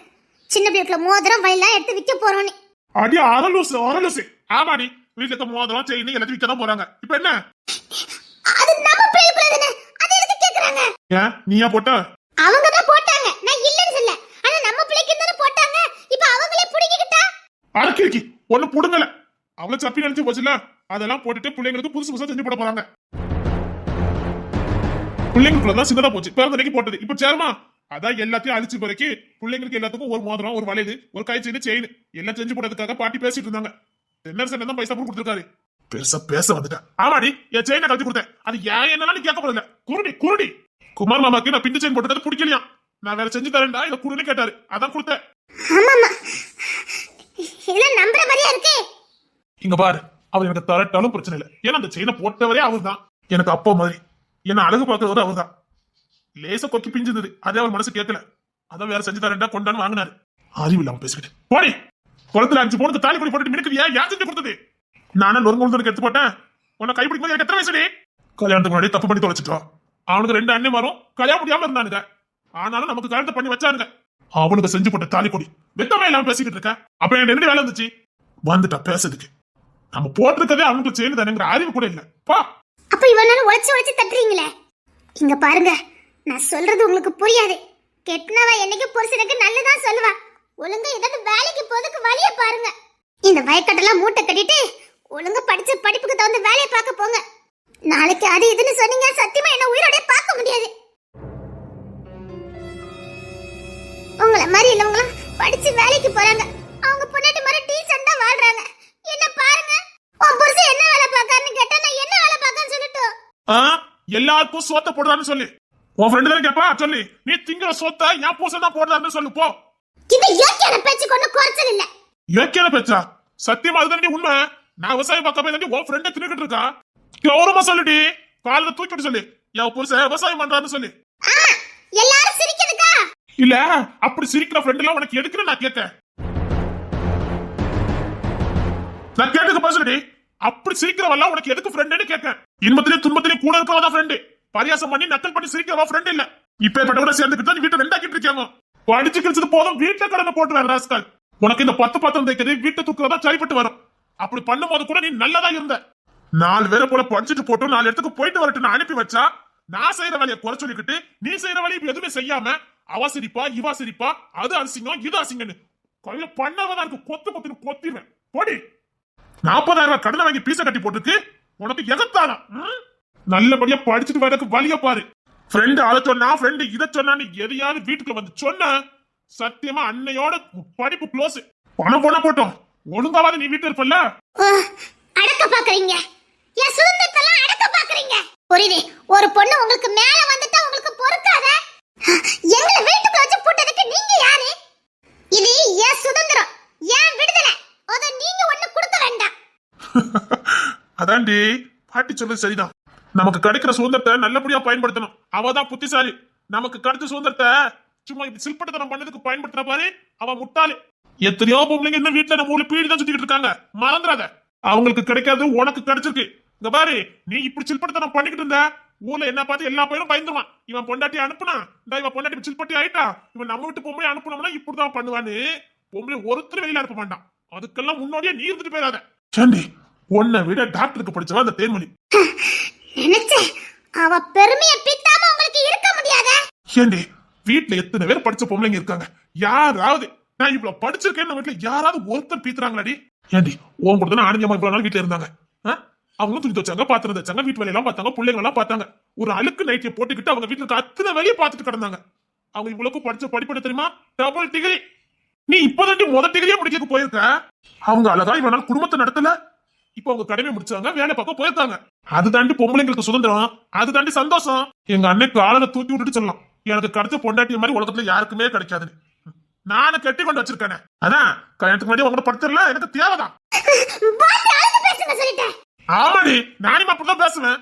சின்ன பிள்ளைகளுக்கு மோதிரம் வயல்லாம் எடுத்து விக்க போறோம்னு. அடி அரலூசு. ஆமாடி, வீட்டுல இருக்க மோதிரம் செயின் எல்லாத்தையும் விற்க தான் போறாங்க. இப்ப என்ன? அது நம்ம பிள்ளைகளுக்கு தானே, அது எதுக்கு கேக்குறாங்க? ஏன் நீயா போட்ட? அவங்க தான் போட்டாங்க, நான் இல்லன்னு சொல்ல. ஆனா நம்ம பிள்ளைக்கு தானே போட்டாங்க. இப்ப அவங்களே புடிங்கிட்டா அடக்கி ஒண்ணு புடுங்கல. அவள சப்பி நினைச்சு போச்சுல, அதெல்லாம் போட்டுட்டு பிள்ளைங்களுக்கு புதுசு புதுசா செஞ்சு போட போறாங்க. பிள்ளைங்களுக்குள்ளதான் சின்னதா போச்சு, பிறந்தனைக்கு போட்டது இப்ப சேருமா? அதான் எல்லாத்தையும் அழிச்சு பிறக்கி பிள்ளைங்களுக்கு எல்லாத்துக்கும் ஒரு மோதிரம், ஒரு வளையல், ஒரு கை செயின் எல்லாம் செஞ்சு போடுறதுக்காக பாட்டி பேசிட்டு இருந்தாங்க. தென்னர் சென்னை தான் பைசா போட்டு கொடுத்துருக்காரு. பெருசா பேச வந்துட்டேன். ஆமாடி, என் செயினை கழட்டி கொடுத்தேன். அது ஏன் என்னன்னு கேட்க போறதில்ல. குருடி குமார் மாமாக்கு நான் பிண்டு செயின் போட்டது பிடிக்கலையா? நான் வேற செஞ்சு தரேன்டா, இதை குருன்னு கேட்டாரு, அதான் கொடுத்தேன். ஆமாமா, இதெல்லாம் நம்புற மாதிரியா இருக்கு. இங்க பாரு, அவர் எனக்கு தரட்டாலும் பிரச்சனை இல்லை. ஏன்னா அந்த செயினை போட்டவரே அவர் தான். எனக்கு அப்போ மாதிரி என்ன அழகு பார்க்கறவரு அவர் தான். லேசா கொக்கி பிஞ்சிருந்தது, அதே அவர் மனசு கேட்கல. அதான் வேற செஞ்சு தரேன்டா கொண்டான்னு வாங்கினாரு. அறிவு இல்லாம பேசிக்கிட்டு போடி. குளத்துல 5 பவுனுக்கு தாலி கொடி போட்டு மினுக்கு யார் செஞ்சு கொடுத்தது? நானும் நொறுங்க எடுத்து போட்டேன். உன்னை கைப்பிடிக்கும் போது எனக்கு எத்தனை வயசுடி? கல்யாணத்துக்கு முன்னாடி தப்பு பண்ணி தொலைச்சிட்டோம். அவனுக்கு 2 அண்ணன் வரும், கல்யாணம் முடியாம இருந்தானுங்க. ஆனாலும் நமக்கு கல்யாணத்தை பண்ணி வச்சானுங்க. அவனுக்கு செஞ்சு போட்ட தாலி கொடி வெத்தமே இல்லாம பேசிக்கிட்டு இருக்க. அப்ப எனக்கு என்ன வேலை இருந்துச்சு? வந்துட்டா பேசுறதுக்கு. நம்ம போட்டிருக்கதே அவனுக்கு செய்யணும் தானேங்கிற அறிவு கூட இல்ல. பா, அப்ப இவனால உழைச்சு தட்டுறீங்களே. இங்க பாருங்க, நான் சொல்றது உங்களுக்கு புரியாது. கெட்டனவ என்னைக்கு புருஷனுக்கு நல்லதான் சொல்லுவா. ஒழுங்கா ஏதாவது வேலைக்கு போறதுக்கு வழிய பாருங்க. இந்த வயக்கட்டெல்லாம் மூட்டை கட்டிட்டு ஒழுங்கா படிச்ச படிப்புக்கு தகுந்த வேலையை பார்க்க போங்க. நாளைக்கு அது இதுன்னு சொன்னீங்க, சத்தியமா என்ன உயிரோட பார்க்க முடியாது. உங்கள மாதிரி இல்லவங்களாம் படிச்சு வேலைக்கு போறாங்க. அவங்க பொண்ணாட்டி மாதிரி டீசெண்டா வாழ்றாங்க. என்ன பாருங்க, உன் புருஷன் என்ன வேலை பார்க்கறான்னு கேட்டா நான் என்ன வேலை பார்க்கறேன்னு சொல்லட்டும். எல்லாருக்கும் சோத்த போடுறான்னு சொல்லி உன் ஃப்ரெண்டு தானே கேப்பா சொல்லி. நீ திங்கிற சோத்த என் புருஷன் தான் போடுறாருன்னு சொல்லு போ. இது யோக்கியன பேச்சு கொண்டு குறைச்சல் இல்ல. யோக்கியன பேச்சா? சத்தியமா அதுதான் உண்மை. நான் விவசாயம் பார்க்க போய் உன் ஃப்ரெண்டை தின்னுக்கிட்டு இருக்கா. கௌரவமா சொல்லுடி, காலில் தூக்கிட்டு சொல்லு. என் புருஷன் விவசாயம் பண்றான்னு சொல்லி. ஆமா, எல்லாரும் சிரிக்கிறதுக்கா? இல்ல அப்படி சிரிக்கிற ஃப்ரெண்ட் எல்லாம் உனக்கு எதுக்குன்னு நான் கேட்க. நான் கேட்டதுக்கு பேசுறடி. அப்படி சிரிக்கிறவெல்லாம் உனக்கு எதுக்கு ஃப்ரெண்டுன்னு கேட்க. இன்பத்திலே துன்பத்திலே கூட இருக்கிறவா ஃப்ரெண்டு. பரியாசம் பண்ணி நக்கல் பண்ணி சிரிக்கிறவா ஃப்ரெண்ட் இல்ல. இப்ப பட்டவட சேர்ந்துக்கிட்டு நீ வீட்டை ரெண்டாக்கிட்டு இருக்காங்க. படிச்சு கிழிச்சது போதும் வீட்டுல கடனை போட்டு வேற ராஸ்கல். உனக்கு இந்த 10 பாத்திரம் தைக்கிறது வீட்டை தூக்குறதா சரிப்பட்டு வரும். அப்படி பண்ணும்போது கூட நீ நல்லதா இருந்த. 4 பேரை போல படிச்சுட்டு போட்டு 4 இடத்துக்கு போயிட்டு வரட்டு அனுப்பி வச்சா நான் செய்யற வேலையை குறை சொல்லிக்கிட்டு நீ செய்யற வேலையை எதுவுமே செய்யாம அவ சிரிப்பா இவா சிரிப்பா அது அசிங்கம் இது அசிங்கன்னு கையில பண்ணவதான் இருக்கு. கொத்து கொத்துன்னு கொத்திடுவேன் போடி. 40,000 ரூபாய் கடனை வாங்கி பீச கட்டி போட்டுருக்கு உனக்கு எகத்தானா? நல்லபடியா படிச்சுட்டு வரதுக்கு வழிய பாரு. ஃப்ரெண்டு அதை சொன்னா ஃப்ரெண்டு இதை சொன்னான்னு எதையாவது வீட்டுக்குள்ள வந்து சொன்ன சத்தியமா அன்னையோட படிப்பு க்ளோஸ். பணம் போனா போட்டோம் ஒழுங்காவது நீ வீட்டுல இருப்பல்ல. அடக்க பாக்குறீங்க, என் சுதந்திரத்தெல்லாம் அடக்க பாக்குறீங்க. புரியுது, ஒரு பொண்ணு உங்களுக்கு மேல வந்துட்டா உங்களுக்கு பொறுக்காத. எங்களை வீட்டுக்குள்ள வச்சு போட்டதுக்கு நீங்க யாரு? இது என் சுதந்திரம், என் விடுதலை. அத நீங்க ஒண்ணு கொடுக்க வேண்டாம். அதாண்டி பாட்டி சொல்றது சரிதான். நமக்கு கிடைக்கிற சுதந்திரத்தை நல்லபடியா பயன்படுத்தணும். அவதான் புத்திசாலி. நமக்கு கிடைச்ச சுதந்திரத்தை சும்மா இப்படி சில்பட்டத்தனம் பண்ணதுக்கு பயன்படுத்துற பாரு அவ முட்டாளு. எத்தனையோ பொம்பளைங்க இன்னும் வீட்டுல நம்ம ஊர்ல பீடி தான் சுத்திக்கிட்டு இருக்காங்க. மறந்துடாத, அவங்களுக்கு கிடைக்காது உனக்கு கிடைச்சிருக்கு. இங்க பாரு, நீ இப்படி சில்பட்டத்தனம் பண்ணிக்கிட்டு இருந்த ஊர்ல என்ன பார்த்து எல்லா பையனும் பயந்துருவான். இவன் பொண்டாட்டி அனுப்புனா இவன் பொண்டாட்டி சில்பட்டி ஆயிட்டா இவன் நம்ம வீட்டு பொம்பளை அனுப்புனோம்னா இப்படிதான் பண்ணுவான்னு பொம்பளை ஒருத்தர் வெளியில அனுப்ப மாட்டான். அதுக்கெல்லாம் முன்னோடியே நீ இருந்துட்டு போயிடாத. சாண்டி, உன்னை விட டாக்டருக்கு படிச்சவா அந்த தேன்மொழி. நினைச்சேன் அவ பெருமையை பித்தாம உங்களுக்கு இருக்க முடியாத. ஏண்டி, வீட்டுல எத்தனை பேர் படிச்ச பொம்பளைங்க இருக்காங்க. யாராவது நான் இவ்வளவு படிச்சிருக்கேன்னு வீட்டுல யாராவது ஒருத்தர் பீத்துறாங்களாடி? ஏண்டி, உன் கூட தானே ஆனந்தியமா இவ்வளவு நாள் வீட்டுல இருந்தாங்க. அவங்க துணி துவச்சாங்க, பாத்திரம் தச்சாங்க, வீட்டு வேலையெல்லாம் பார்த்தாங்க, பிள்ளைங்க எல்லாம் பார்த்தாங்க. ஒரு அழுக்கு நைட்டியை போட்டுக்கிட்டு அவங்க வீட்டுல இருக்க அத்தனை வேலையை பார்த்துட்டு கிடந்தாங்க. அவங்க இவ்வளவு படிச்ச படிப்பட தெரியுமா? Double degree. நீ இப்பதாண்டி முதல் டிகிரியே முடிக்க போயிருக்க. அவங்க அழகா இவ்வளவு நாள் குடும்பத்தை நடத்தல. இப்ப அவங்க கடமை முடிச்சாங்க, வேலை பார்க்க போயிருக்காங்க. அது தாண்டி பொம்பளைங்களுக்கு சுதந்திரம், அது தாண்டி சந்தோஷம். எங்க அன்னைக்கு ஆளை தூக்கி விட்டுட்டு சொல்லலாம், எனக்கு கிடைச்ச பொண்டாட்டி மாதிரி உலகத்துல யாருக்குமே கிடைக்காதுன்னு. நானும் கட்டி கொண்டு வச்சிருக்கேன். அதான் கல்யாணத்துக்கு முன்னாடி உங்களோட படுத்துறல எனக்கு தேவைதான். ஆமாடி, நானும் அப்படிதான் பேசுவேன்.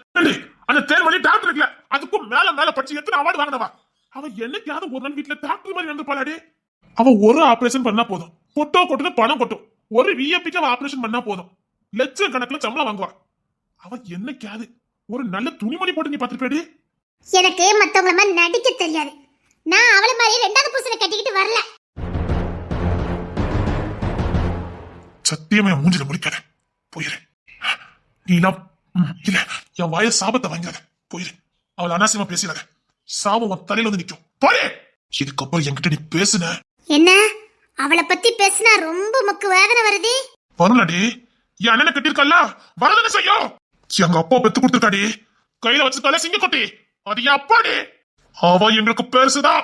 அந்த தேர்மணி டாக்டர் இருக்குல்ல, அதுக்கும் மேல மேல படிச்சு எத்தனை அவார்டு வாங்கினவா. அவ என்னைக்காவது ஒரு நாள் வீட்டுல டாக்டர் மாதிரி வந்து பாலாடி. அவ ஒரு ஆபரேஷன் பண்ணா போதும், கொட்டுன்னு பணம் கொட்டும். ஒரு விஐபிக்கு அவ ஆபரேஷன் பண்ணா போதும், லட்சம் கணக்குல சம்பளம் வாங்குவா. அவ என்னைக்காவது ஒரு நல்ல துணிமணி போட்டு நீ பாத்துருப்பேடி. எனக்கு மத்தவங்க மாதிரி நடிக்க தெரியாது. நான் அவள மாதிரி 2வது புருஷனை கட்டிக்கிட்டு வரல. சத்தியமா மூஞ்சில முடிக்காத, போயிரு. நீலாம் இல்ல, என் வாய சாபத்தை வாங்காத, போயிரு. அவளை அனாவசியமா பேசிடாத, சாபம் உன் தலையில வந்து நிக்கும். போரே, இதுக்கப்புறம் என்கிட்ட நீ பேசுன என்ன அவளை பத்தி பேசினா ரொம்ப மக்கு வேதனை வருது. வரலடி, என் அண்ணனை கட்டிருக்கல்ல, வரதானே செய்யும். எங்க அப்பா பெத்து கொடுத்துருக்காடி, கையில வச்சிருக்கால சிங்கக்குட்டி, அது என் அப்பாடி. அவ எங்களுக்கு பேசுதா?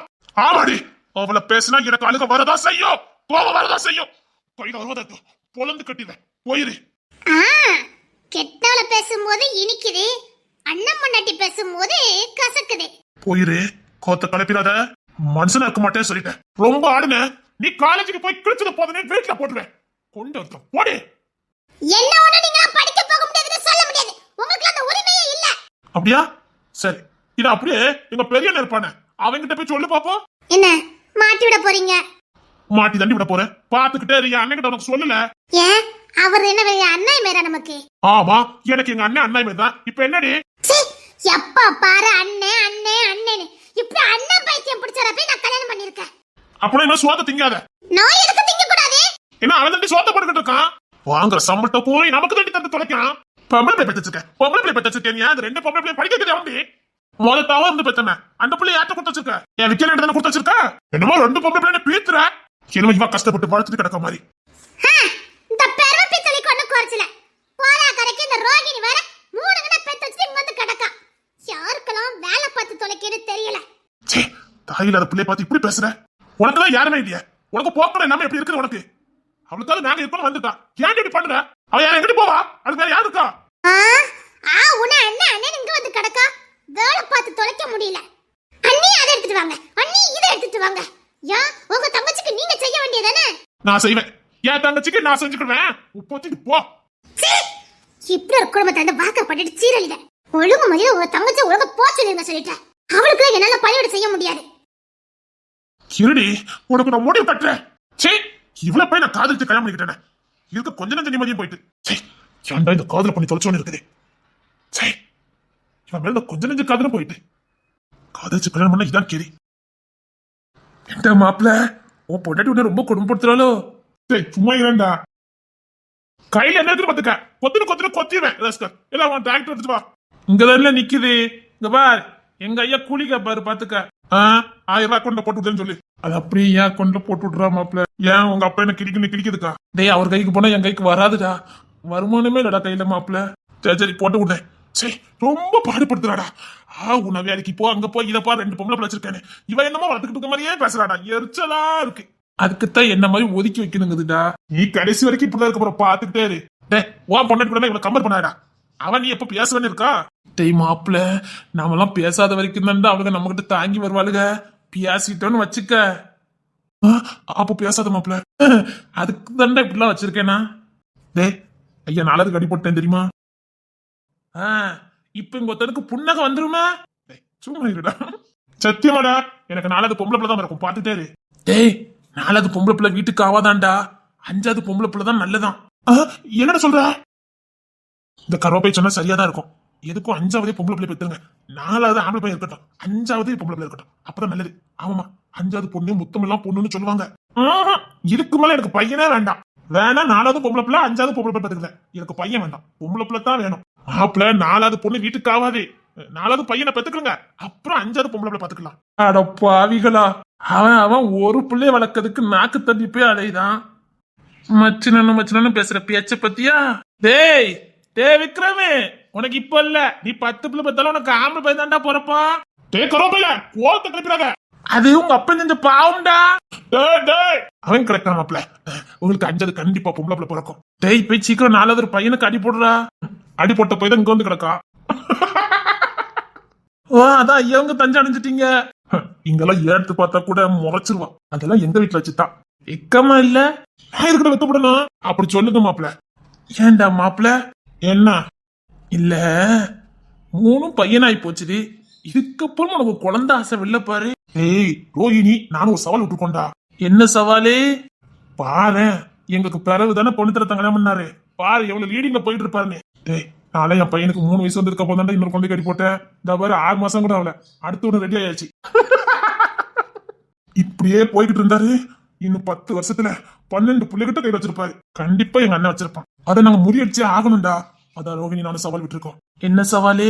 ஆமாடி, அவளை பேசினா எனக்கு அழுக வரதா செய்யும், கோபம் வரதா செய்யும். கையில வருவதற்கு பொலந்து கட்டிடுவேன், போயிரு. கெட்டவளை பேசும்போது இனிக்குது, அண்ணன் பொண்டாட்டி பேசும்போது கசக்குது. போயிரு, கோத்த கலப்பிடாத. மனுஷனா இருக்க மாட்டேன்னு சொல்லிட்டேன். ரொம்ப ஆடுன, நீ காலேஜுக்கு போய் கிழிச்சது போதுனே வீட்டுல போட்டுவேன். கொண்டு வரட்டும், போடு. என்ன ஒண்ணு நீங்க படிக்க போக முடியாதுன்னு சொல்ல முடியாது, உங்களுக்கு அந்த உரிமையே இல்ல. அப்படியா? சரி, இது அப்படியே எங்க பெரிய இருப்பானே அவங்கிட்ட போய் சொல்லு பாப்போம். என்ன மாட்டி விட போறீங்க? மாட்டி தண்டி விட போறேன், பாத்துக்கிட்டே என் அண்ணன் கிட்ட உனக்கு சொல்லல. ஏன் அவர் என்ன அண்ணன் மேரா நமக்கு? ஆமா, எனக்கு எங்க அண்ணன் அண்ணன் மேரா. இப்ப என்னடி எப்பா பாரு அண்ணன் அண்ணன் அண்ணன், இப்படி அண்ணன் பைத்தியம் பிடிச்சறப்ப நான் கல்யாணம் பண்ணிருக்கேன். அப்படியே என்ன சோத்த திங்காத. நான் எதுக்கு திங்க கூடாது? என்ன அவன் தண்டி சோத்த போட்டுக்கிட்டு இருக்கான், வாங்குற சம்பளத்தை போய் நமக்கு தண்டி தந்து தொலைக்கான். பொம்பளை பிள்ளை பெற்றிருக்கேன், பொம்பளை பிள்ளை பெற்றிருக்கேன். அது 2 பொம்பளை பிள்ளை படிக்க வந்து முதத்தாவும் இருந்து பெற்றன. அந்த பிள்ளை யார்ட்ட கொடுத்து வச்சிருக்க? என் விக்கல தானே கொடுத்து வச்சிருக்க. என்னமோ 2 பொம்பளை பிள்ளை பீத்துற, என்னமோ இவ கஷ்டப்பட்டு வளர்த்துட்டு கிடக்க மாதிரி. இந்த பெருமை பித்தளைக்கு ஒண்ணு குறைச்சல. போரா கரைக்கு இந்த ரோகிணி வேற 3 கண பெத்து வச்சிட்டு இங்க வந்து கிடக்கா. யாருக்கெல்லாம் வேலை பார்த்து தொலைக்குன்னு தெரியல. சே, தாயில்லாத பிள்ளைய பார்த்து இப்படி பேசுற. உனக்கு தான் யாருமே இல்லையா? உனக்கு போக்கணும் எல்லாமே எப்படி இருக்குது உனக்கு? அவளுக்காக நாங்க இருக்கணும் வந்துட்டா. ஏன் இப்படி பண்ற? அவ யார எங்கடி போவா? அது வேற யாரு இருக்கா? உன அண்ணன் அண்ணன் இங்க வந்து கிடக்கா. வேலை பார்த்து தொலைக்க முடியல. அண்ணி அதை எடுத்துட்டு வாங்க, அண்ணி இதை எடுத்துட்டு வாங்க. யா உங்க தங்கச்சிக்கு நீங்க செய்ய வேண்டியதானே? நான் செய்வேன். என் தங்கச்சிக்கு நான் செஞ்சுக்குவேன். இப்போதைக்கு போ. இப்படி ஒரு குடும்பத்தை வந்து வாக்கப்பட்டுட்டு சீரழித. ஒழுங்கு மொழியில உங்க தங்கச்சி ஒழுங்க போச்சுங்க சொல்லிட்டேன். அவளுக்கு என்னால பழியோட செய்ய முடியாது. இருடி, உனக்கு நான் முடிவு கட்டுறேன். சே, இவ்வளவு போய் நான் காதலிச்சு கல்யாணம் பண்ணிக்கிட்டேன். இதுக்கு கொஞ்ச நஞ்ச நிம்மதியும் போயிட்டு. சே, ஏன்டா இந்த காதல பண்ணி தொலைச்சோன்னு இருக்குது. சே, இவன் மேல கொஞ்ச நஞ்ச காதலும் போயிட்டு. காதலிச்சு கல்யாணம் பண்ண இதான் கேரி. என்ன மாப்பிள்ள, உன் பொண்டாட்டி உன்னை ரொம்ப கொடுமைப்படுத்துறாளோ? சரி, சும்மா இரண்டா. கையில என்ன இருக்கு பாத்துக்க. கொத்துன்னு கொத்திடுவேன். எல்லாம் உன் டிராக்டர் எடுத்துட்டு வா. இங்கதான் நிக்குது. இங்க பார், எங்க ஐயா கூலிக்கா பாரு பாத்துக்க. 1000 ரூபாய் அக்கௌண்ட்ல போட்டு விடுறேன்னு சொல்லி. அது அப்படியே ஏன் அக்கௌண்ட்ல போட்டு விடுறா மாப்பிள்ள? ஏன் உங்க அப்பா என்ன கிழிக்குதுக்கா? டேய், அவர் கைக்கு போனா என் கைக்கு வராதுடா. வருமானமே இல்லடா கையில மாப்பிள்ள. சரி போட்டு விடுறேன். சரி, ரொம்ப பாடுபடுத்துறாடா. உன்ன வேலைக்கு போ, அங்க போய் இதை பா, 2 பொம்பளை பிள்ளை வச்சிருக்கானே. இவன் என்னமோ வளர்த்துக்கிட்டு இருக்க மாதிரியே பேசுறாடா. எரிச்சலா இருக்கு. அதுக்குத்தான் என்ன மாதிரி ஒதுக்கி வைக்கணுங்குதுடா. நீ கடைசி வரைக்கும் இப்படிதான் இருக்க போற, பாத்துக்கிட்டே இரு. டேய், உன் பொண்டாட்டி கூட இவனை கம்பேர் பண்ணாடா. அவன் நீ எப்ப பேசுவேன்னு இருக்கா? டேய் மாப்பிள்ள, நாமெல்லாம் பேசாத வரைக்கும் தான் அவளுங்க நம்ம கிட்ட தாங்கி வருவாளுங்க. பேசிட்டோன்னு வச்சுக்க. அப்போ பேசாத மாப்பிள்ள. அதுக்கு தாண்டா இப்படிலாம் வச்சிருக்கேனா? டேய் ஐயா, நாளதுக்கு அடி போட்டேன் தெரியுமா? இப்ப இங்க ஒருத்தனுக்கு புன்னகை வந்துருமா? சும்மா இருடா. சத்தியமாடா, எனக்கு 4வது பொம்பளை பிள்ளை தான் இருக்கும், பாத்துட்டே இரு. டேய், 4வது பொம்பளை பிள்ளை வீட்டுக்கு ஆவாதான்டா. 5வது பொம்பளை பிள்ளை தான் நல்லதான். என்னடா சொல்ற? இந்த கருவாப்பை சொன்னா சரியாதான் இருக்கும். எதுக்கும் 5வது பொம்பளை பிள்ளை பெற்றுங்க. 4வது ஆம்பளை பையன் இருக்கட்டும், 5வது பொம்பளை பிள்ளை இருக்கட்டும். அப்பதான் நல்லது. ஆமாமா, 5வது பொண்ணு முத்தம் எல்லாம் பொண்ணுன்னு சொல்லுவாங்க. இதுக்கு மேல எனக்கு பையனே வேண்டாம். வேணா 4வது பொம்பளை பிள்ளை, 5வது பொம்பளை பிள்ளை பெற்றுக்கல. எனக்கு பையன் வேண்டாம், பொம்பளை பிள்ளை தான் வேணும். மாப்பிள்ள, 4வது பொண்ணு வீட்டுக்கு ஆகாது. 4வது பையனை பெத்துக்கங்க, அப்புறம் 5வது பொம்பளை பிள்ளை பாத்துக்கலாம். அட பாவிகளா, அவன் ஒரு பிள்ளைய வளர்க்கறதுக்கு நாக்கு தண்ணி போய் அலைதான். மச்சினன்னு பேசுற பேச்ச பத்தியா? டேய் விக்ரமே, உனக்கு இப்ப இல்ல, நீ 10 பிள்ளை பெத்தாலும் உனக்கு ஆம்பளை பையன் தான்டா பிறப்பா. டேய் கரோப்பையில கோலத்தை கிளப்பிடாத. அது உங்க அப்பா செஞ்ச பாவம்டா. அவன் கிடைக்காம மாப்பிள்ள, உங்களுக்கு 5வது கண்டிப்பா பொம்பளை பிள்ளை பிறக்கும். டேய் போய் சீக்கிரம் 4வது பையனுக்கு அடி போடுறா. அடி போட்ட போய் தான் இங்க வந்து கிடக்கா. அதான் ஐயாவுங்க தஞ்சை அடைஞ்சிட்டீங்க. இங்கெல்லாம் எடுத்து பார்த்தா கூட முறைச்சிருவா. அதெல்லாம் எங்க வீட்டுல வச்சுதான். எக்கமா இல்ல, நான் இருக்கிற வெக்கப்படணும். அப்படி சொல்லுங்க மாப்பிள்ள. ஏண்டா மாப்பிள்ள? என்ன இல்ல, 3 பையனாயி போச்சுது. இதுக்கப்புறம் உனக்கு குழந்தை ஆசை வெளில பாரு. ஏய் ரோஹிணி, நானும் ஒரு சவால் விட்டுருக்கோண்டா. என்ன சவாலு? பாரு, எங்களுக்கு பிறகு தானே பொண்ணு தர கல்யாணம் பண்ணாரு. பாரு எவ்வளவு லீடிங்ல போயிட்டு இருப்பாருன்னு. டேய், நாளை என் பையனுக்கு 3 வயசு வந்ததுக்கு அப்புறம் தான் இன்னொரு குழந்தை கட்டி போட்டேன். இந்த பாரு 6 மாசம் கூட ஆகல, அடுத்து ஒன்று ரெடி ஆயாச்சு. இப்படியே போய்கிட்டு இருந்தாரு. இன்னும் 10 வருஷத்துல 12 பிள்ளைகிட்ட கை வச்சிருப்பாரு. கண்டிப்பா எங்க அண்ணன் வச்சிருப்பான். அதை நாங்க முறியடிச்சே ஆகணும்டா. அதான் ரோஹிணி நானும் சவால் விட்டுருக்கோம். என்ன சவாலு?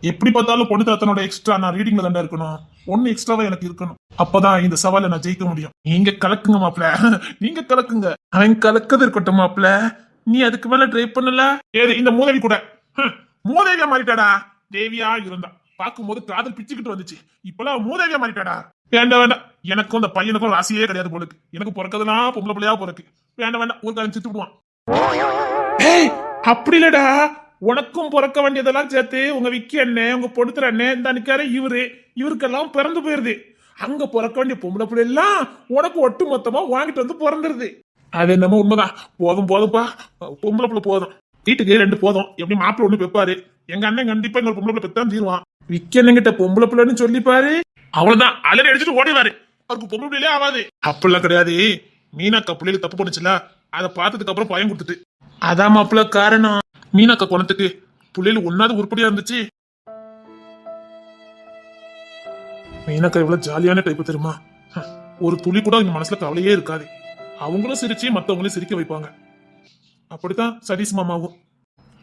எப்படி பார்த்தாலும் பொண்ணு தரத்தனோட எக்ஸ்ட்ரா நான் ரீடிங்ல தாண்டா இருக்கணும். 1 எக்ஸ்ட்ராவா எனக்கு இருக்கணும். அப்பதான் இந்த சவாலை நான் ஜெயிக்க முடியும். நீங்க கலக்குங்க மாப்பிள்ள, நீங்க கலக்குங்க. அவன் கலக்கது இருக்கட்டும் மாப்பிள்ள, நீ அதுக்கு மேல ட்ரை பண்ணல. ஏது இந்த மூதேவி கூட மூதேவியா மாறிட்டாடா. தேவியா இருந்தா பாக்கும்போது காதல் பிச்சுக்கிட்டு வந்துச்சு. இப்பெல்லாம் மூதேவியா மாறிட்டாடா. வேண்டாம், எனக்கும் அந்த பையனுக்கும் ராசியே கிடையாது போலுக்கு. எனக்கு பிறக்கிறதுலாம் பொம்பளை பிள்ளையா பிறக்கு. வேண்டாம், ஒரு காலம் சித்து விடுவான். அப்படி இல்லடா, உனக்கும் பிறக்க வேண்டியதெல்லாம் சேர்த்து உங்க விக்கி அண்ணன், உங்க பொடுத்துற அண்ணன், இந்த நிக்காரு இவருக்கெல்லாம் பிறந்து போயிருது. அங்க பிறக்க வேண்டிய பொம்பளை பிள்ளை எல்லாம் உனக்கு ஒட்டு மொத்தமா வாங்கிட்டு வந்து பிறந்துருது. அது என்னமோ உண்மைதான். போதும்பா, பொம்பளை பிள்ளை போதும். வீட்டுக்கு 2 போதும். எப்படி மாப்பிள்ள 1 பெப்பாரு. எங்க அண்ணன் கண்டிப்பா எங்க பொம்பளை பிள்ளை பெத்தான் தீருவான். விக்கி அண்ணன் கிட்ட பொம்பளை பிள்ளைன்னு சொல்லிப்பாரு, அவ்வளவுதான் அலறி அடிச்சுட்டு ஓடிவாரு. அவருக்கு பொம்பளை பிள்ளையே ஆகாது. அப்படிலாம் கிடையாது. மீனாக்கா பிள்ளைகள் தப்பு பண்ணுச்சுல, அதை பார்த்ததுக்கு அப்புறம் பயம் கொடுத்துட்டு. அதான் மாப்பிள்ள காரணம். மீனாக்கா குணத்துக்கு பிள்ளைகள் 1வது உருப்படியா இருந்துச்சு. மீனாக்கா இவ்வளவு ஜாலியான டைப் தெரியுமா? ஒரு துளி கூட அவங்க மனசுல கவலையே இருக்காது. அவங்களும் சிரிச்சு மத்தவங்களையும் சிரிக்க வைப்பாங்க. அப்படித்தான் சதீஷ் மாமாவும்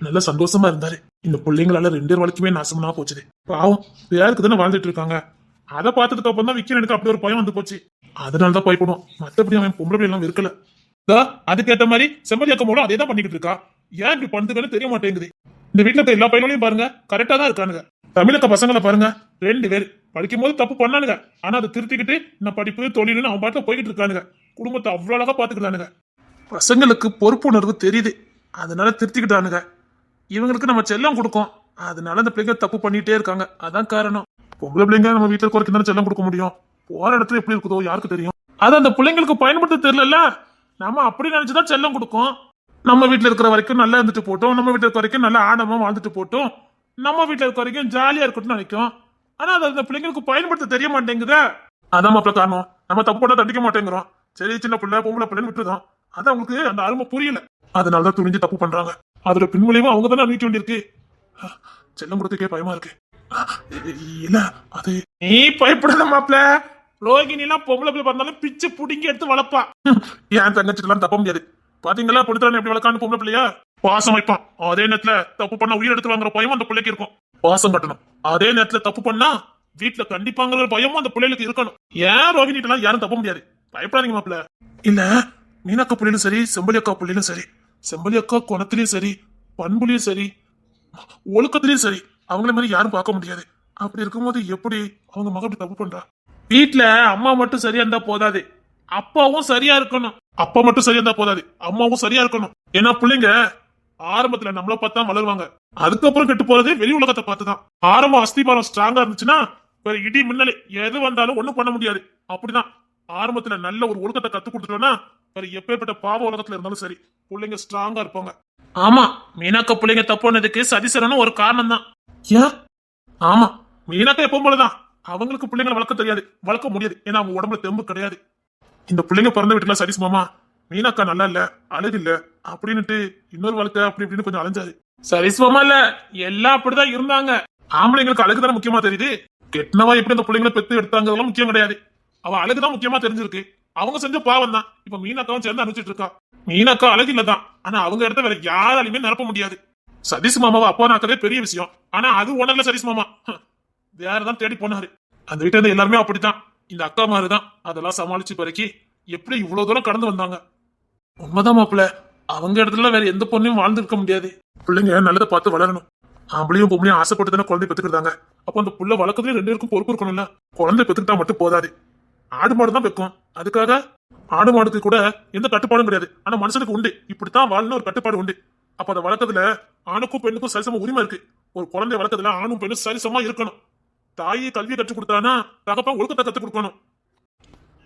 நல்ல சந்தோஷமா இருந்தாரு. இந்த பிள்ளைங்களால 2 பேர் வாழ்க்கையுமே நாசமா போச்சுது. பாவம் பேருக்கு தானே வாழ்ந்துட்டு இருக்காங்க. அதை பார்த்ததுக்கு அப்புறம் தான் விக்கி எனக்கு அப்படி ஒரு பயம் வந்து போச்சு. அதனாலதான் பயப்படுவோம். மத்தபடி அவன் பொம்பளை பிள்ளை எல்லாம் இருக்கல. அதுக்கேற்ற மாதிரி செம்மதியாக்க மூலம் அதே தான் பண்ணிக்கிட்டு இருக்கா. ஏன் இப்படி பண்ணுதுன்னு தெரிய மாட்டேங்குது. இந்த வீட்டுல இருக்க எல்லா பையனையும் பாருங்க, கரெக்டா தான் இருக்கானுங்க. தமிழக்க பசங்களை பாருங்க, 2 பேர் படிக்கும் போது தப்பு பண்ணானுங்க. ஆனா அதை திருத்திக்கிட்டு நான் படிப்பு தொழில்னு அவன் பாட்டுல போய்கிட்டு இருக்கானுங்க. குடும்பத்தை அவ்வளவு அழகா பாத்துக்கிட்டானுங்க. பசங்களுக்கு பொறுப்புணர்வு தெரியுது, அதனால திருத்திக்கிட்டானுங்க. இவங்களுக்கு நம்ம செல்லம் கொடுக்கும், அதனால அந்த பிள்ளைங்க தப்பு பண்ணிட்டே இருக்காங்க. அதான் காரணம். பொம்பளை பிள்ளைங்க நம்ம வீட்டுல குறைக்கு தானே செல்லம் கொடுக்க முடியும். போற இடத்துல எப்படி இருக்குதோ யாருக்கு தெரியும். அது அந்த பிள்ளைங்களுக்கு பயன்படுத்த தெரியல. நம்ம அப்படி நினைச்சுதான் செல்லம் கொடுக்கும். நம்ம வீட்டுல இருக்கிற வரைக்கும் நல்லா இருந்துட்டு போட்டோம், நம்ம வீட்டுல இருக்க வரைக்கும் நல்லா ஆடமா வாழ்ந்துட்டு போட்டோம். நம்ம வீட்டுல இருக்க வரைக்கும் ஜாலியா இருக்கட்டும்னு நினைக்கும். ஆனா அது அந்த பிள்ளைங்களுக்கு பயன்படுத்த தெரிய மாட்டேங்குதா. அதான் மாப்பிள்ள காரணம். நம்ம தப்பு பண்ணா தண்டிக்க மாட்டேங்கிறோம். சரி சின்ன பிள்ளை பொம்பளை பிள்ளைன்னு விட்டுருதோம். அது அவங்களுக்கு அந்த அருமை புரியல. அதனாலதான் துணிஞ்சு தப்பு பண்றாங்க. அதோட பின்விளைவும் அவங்க தானே அனுப்பிக்க வேண்டியிருக்கு. செல்லம் கொடுத்துக்கே பயமா இருக்கு. இல்ல அது நீ பயப்படாத மாப்பிள்ள. ரோகிணி எல்லாம் பொம்பளை பிள்ளை பார்த்தாலும் பிச்சு புடிங்கி எடுத்து வளர்ப்பா. என் தங்கச்சிட்டு எல்லாம் தப்ப முடியாது. பாத்தீங்களா பொழுத்தான எப்படி வளர்க்கான்னு பொம்பளை பிள்ளையா பாசம் வைப்பான். அதே நேரத்துல தப்பு பண்ணா உயிர் எடுத்து வாங்குற பயம் அந்த பிள்ளைக்கு இருக்கும். பாசம் கட்டணும். அதே நேரத்துல தப்பு பண்ணா வீட்டுல கண்டிப்பாங்கிற பயமும் அந்த பிள்ளைகளுக்கு இருக்கணும். ஏன் ரோகிணிட்டு எல்லாம் யாரும் தப்ப முடியாது. பயப்படாதீங்க மாப்பிள்ள. இல்ல மீனாக்கா பிள்ளைலும் சரி செம்பலி அக்கா பிள்ளைலும் சரி செம்பலி அக்கா குணத்திலயும் சரி பண்புலயும் சரி ஒழுக்கத்திலயும் சரி அவங்கள மாதிரி யாரும் பார்க்க முடியாது. அப்படி இருக்கும்போது எப்படி அவங்க மக அப்படி தப்பு பண்றா. வீட்டுல அம்மா மட்டும் சரியா இருந்தா போதாது, அப்பாவும் சரியா இருக்கணும். அப்பா மட்டும் சரியா இருந்தா போதாது, அம்மாவும் சரியா இருக்கணும். ஏன்னா பிள்ளைங்க ஆரம்பத்துல நம்மள பார்த்தா வளருவாங்க. அதுக்கப்புறம் கெட்டு போறது வெளி உலகத்தை பார்த்துதான். ஆரம்பம் அஸ்திபாரம் ஸ்ட்ராங்கா இருந்துச்சுன்னா வேற இடி மின்னலே எது வந்தாலும் ஒண்ணும் பண்ண முடியாது. அப்படிதான் ஆரம்பத்துல நல்ல ஒரு ஒழுக்கத்தை கத்து கொடுத்துட்டோம்னா வேற எப்பேற்பட்ட பாவ உலகத்துல இருந்தாலும் சரி பிள்ளைங்க ஸ்ட்ராங்கா இருப்பாங்க. ஆமா மீனாக்கா பிள்ளைங்க தப்பு பண்ணதுக்கு சதீசரனும் ஒரு காரணம் தான். ஏன்? ஆமா மீனாக்கா எப்பவும் போலதான் அவங்களுக்கு பிள்ளைங்களை வளர்க்க தெரியாது, வளர்க்க முடியாது. ஏன்னா அவங்க உடம்புல தெம்பு கிடையாது. இந்த பிள்ளைங்க பிறந்த வீட்டுல சதீஷ் மாமா மீனாக்கா நல்லா இல்ல அழகு இல்ல அப்படின்னுட்டு இன்னொரு வாழ்க்கை அப்படி இப்படின்னு கொஞ்சம் அலைஞ்சாரு. சதீஷ் மாமா இல்ல எல்லாம் அப்படிதான் இருந்தாங்க. ஆம்பளைங்களுக்கு அழகு தானே முக்கியமா தெரியுது. கெட்டனவா எப்படி அந்த பிள்ளைங்களை பெத்து எடுத்தாங்க முக்கியம் கிடையாது. அவ அழகுதான் முக்கியமா தெரிஞ்சிருக்கு. அவங்க செஞ்ச பாவம் தான் இப்ப மீனாக்காவும் சேர்ந்து அனுப்பிச்சிட்டு இருக்கா. மீனாக்கா அழகு இல்லதான், ஆனா அவங்க இடத்த வேற யாராலையுமே நிரப்ப முடியாது. சதீஷ் மாமாவை அப்பா நாக்கதே பெரிய விஷயம். ஆனா அது உணர்ல சதீஷ் மாமா வேறதான் தேடி போனாரு. அந்த வீட்டுல இருந்து எல்லாருமே அப்படித்தான். இந்த அக்கா மாதிரிதான் அதெல்லாம் சமாளிச்சு பிறக்கி எப்படி இவ்வளவு தூரம் கடந்து வந்தாங்க. உண்மைதான் மாப்பிள்ள. அவங்க இடத்துல வேற எந்த பொண்ணையும் வாழ்ந்துருக்க முடியாது. பிள்ளைங்க நல்லதை பார்த்து வளரணும். ஆம்பளையும் பொம்பளையும் ஆசைப்பட்டு தானே குழந்தை பெத்துக்கிட்டாங்க. அப்போ அந்த புள்ள வளர்க்கறதுல 2 பேருக்கும் பொறுப்பு இருக்கணும்ல. குழந்தை பெத்துக்கிட்டா மட்டும் போதாது, ஆடு மாடு தான் வைக்கும். அதுக்காக ஆடு மாடுக்கு கூட எந்த கட்டுப்பாடும் கிடையாது. ஆனா மனுஷனுக்கு உண்டு, இப்படித்தான் வாழணும் ஒரு கட்டுப்பாடு உண்டு. அப்ப அதை வளர்க்கறதுல ஆணுக்கும் பெண்ணுக்கும் சரிசம உரிமை இருக்கு. ஒரு குழந்தைய வளர்க்கறதுல ஆணும் பெண்ணும் சரிசமா இருக்கணும். தாயை கல்வியை கற்றுக் கொடுத்தானா தகப்பா ஒழுக்கத்தை கத்துக் கொடுக்கணும்.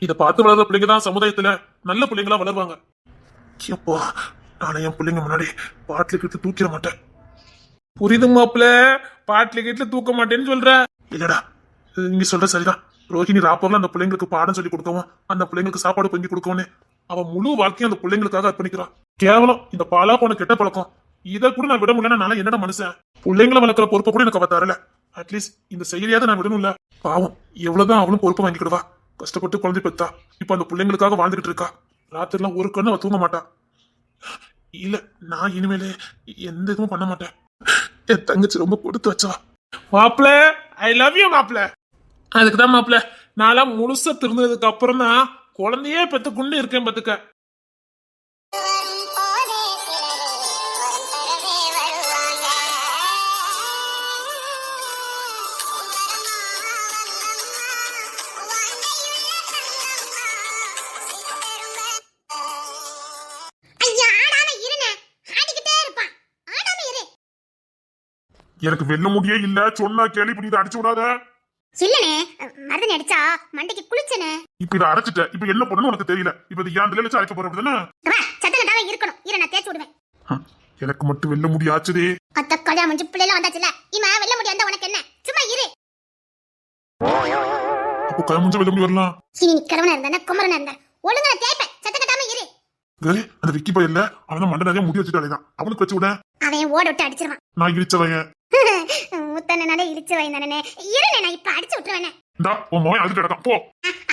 இதை பார்த்து வளர்ற பிள்ளைங்க தான் சமுதாயத்துல நல்ல பிள்ளைங்களா வளருவாங்க. எப்போ நானே என் பிள்ளைங்க முன்னாடி பாட்டில கிட்ட தூக்கிட மாட்டேன். புரியுது மாப்பிள்ள. பாட்டில கிட்ட தூக்க மாட்டேன்னு சொல்ற. இல்லடா நீங்க சொல்ற சரிதான். ரோஹிணி ராப்பர்ல அந்த பிள்ளைங்களுக்கு பாடம் சொல்லி கொடுக்கவும் அந்த பிள்ளைங்களுக்கு சாப்பாடு பொங்கி கொடுக்கவும் அவன் முழு வாழ்க்கையும் அந்த பிள்ளைங்களுக்காக அர்ப்பணிக்கிறான். கேவலம் இந்த பாலா போன கெட்ட பழக்கம் இதை கூட நான் விட முடியல. என்னடா மனுஷன். பிள்ளைங்களை வளர்க்குற பொறுப்பை கூட எனக்கு அவ தரல. அட்லீஸ்ட் இந்த செயலியாவது நான் விடணும்ல. பாவம் எவ்வளவுதான் அவளும் பொறுப்பை வாங்கிக்கிடுவா. கஷ்டப்பட்டு குழந்தை பெத்தா இப்ப அந்த பிள்ளைங்களுக்காக வாழ்ந்துகிட்டு இருக்கா. ராத்திரிலாம் ஒரு கண்ணு அவ தூங்க மாட்டா. இல்ல நான் இனிமேலே எந்த இதுவும் பண்ண மாட்டேன். என் தங்கச்சி ரொம்ப கொடுத்து வச்சா. மாப்பிள்ள ஐ லவ் யூ மாப்பிள்ள. அதுக்குதான் மாப்பிள்ள நான்லாம் முழுசா திருந்ததுக்கு அப்புறம் தான் குழந்தையே பெத்து கொண்டு இருக்கேன் பாத்துக்க. எனக்கு வெல்ல முடியே இல்ல சொன்னா கேள்வி பண்ணி இதை அடிச்சு விடாத. இல்லனே மருதனை அடிச்சா மண்டைக்கு குளிச்சனே. இப்ப இதை அரைச்சிட்ட. இப்ப என்ன பண்ணணும் உனக்கு தெரியல. இப்ப இது ஏன் தலையில அரைக்க போற அப்படிதானே. சத்தனடாவே இருக்கணும். இர நான் தேய்ச்சு விடுவேன். எனக்கு மட்டும் வெல்ல முடியாச்சுதே. அத்த கல்யாணம் முடிஞ்சு பிள்ளைல வந்தாச்சுல. இமா வெல்ல முடியாத உனக்கு என்ன? சும்மா இரு. அப்போ கயமுஞ்ச வெல்ல முடிய வரலாம். இனி நீ கிழவனா இருந்தா குமரனா இருந்தா ஒழுங்கா தேய்ப்பேன். சத்தம் கட்டாம இரு. கே அந்த விக்கி பையன் இல்ல அவன் மண்டை நிறைய முடி வச்சுட்டாலே தான் அவனுக்கு வச்சு விட. அவன் ஓட விட்டு அடிச்சிருவான். நான் இடிச்சவன் முத்தனனால இடிச்சு வைந்தானே. இருனே நான் இப்ப அடிச்சு விட்டுருவேனே. டா உன் மோய் அதுக்கு கிடக்கும் போ.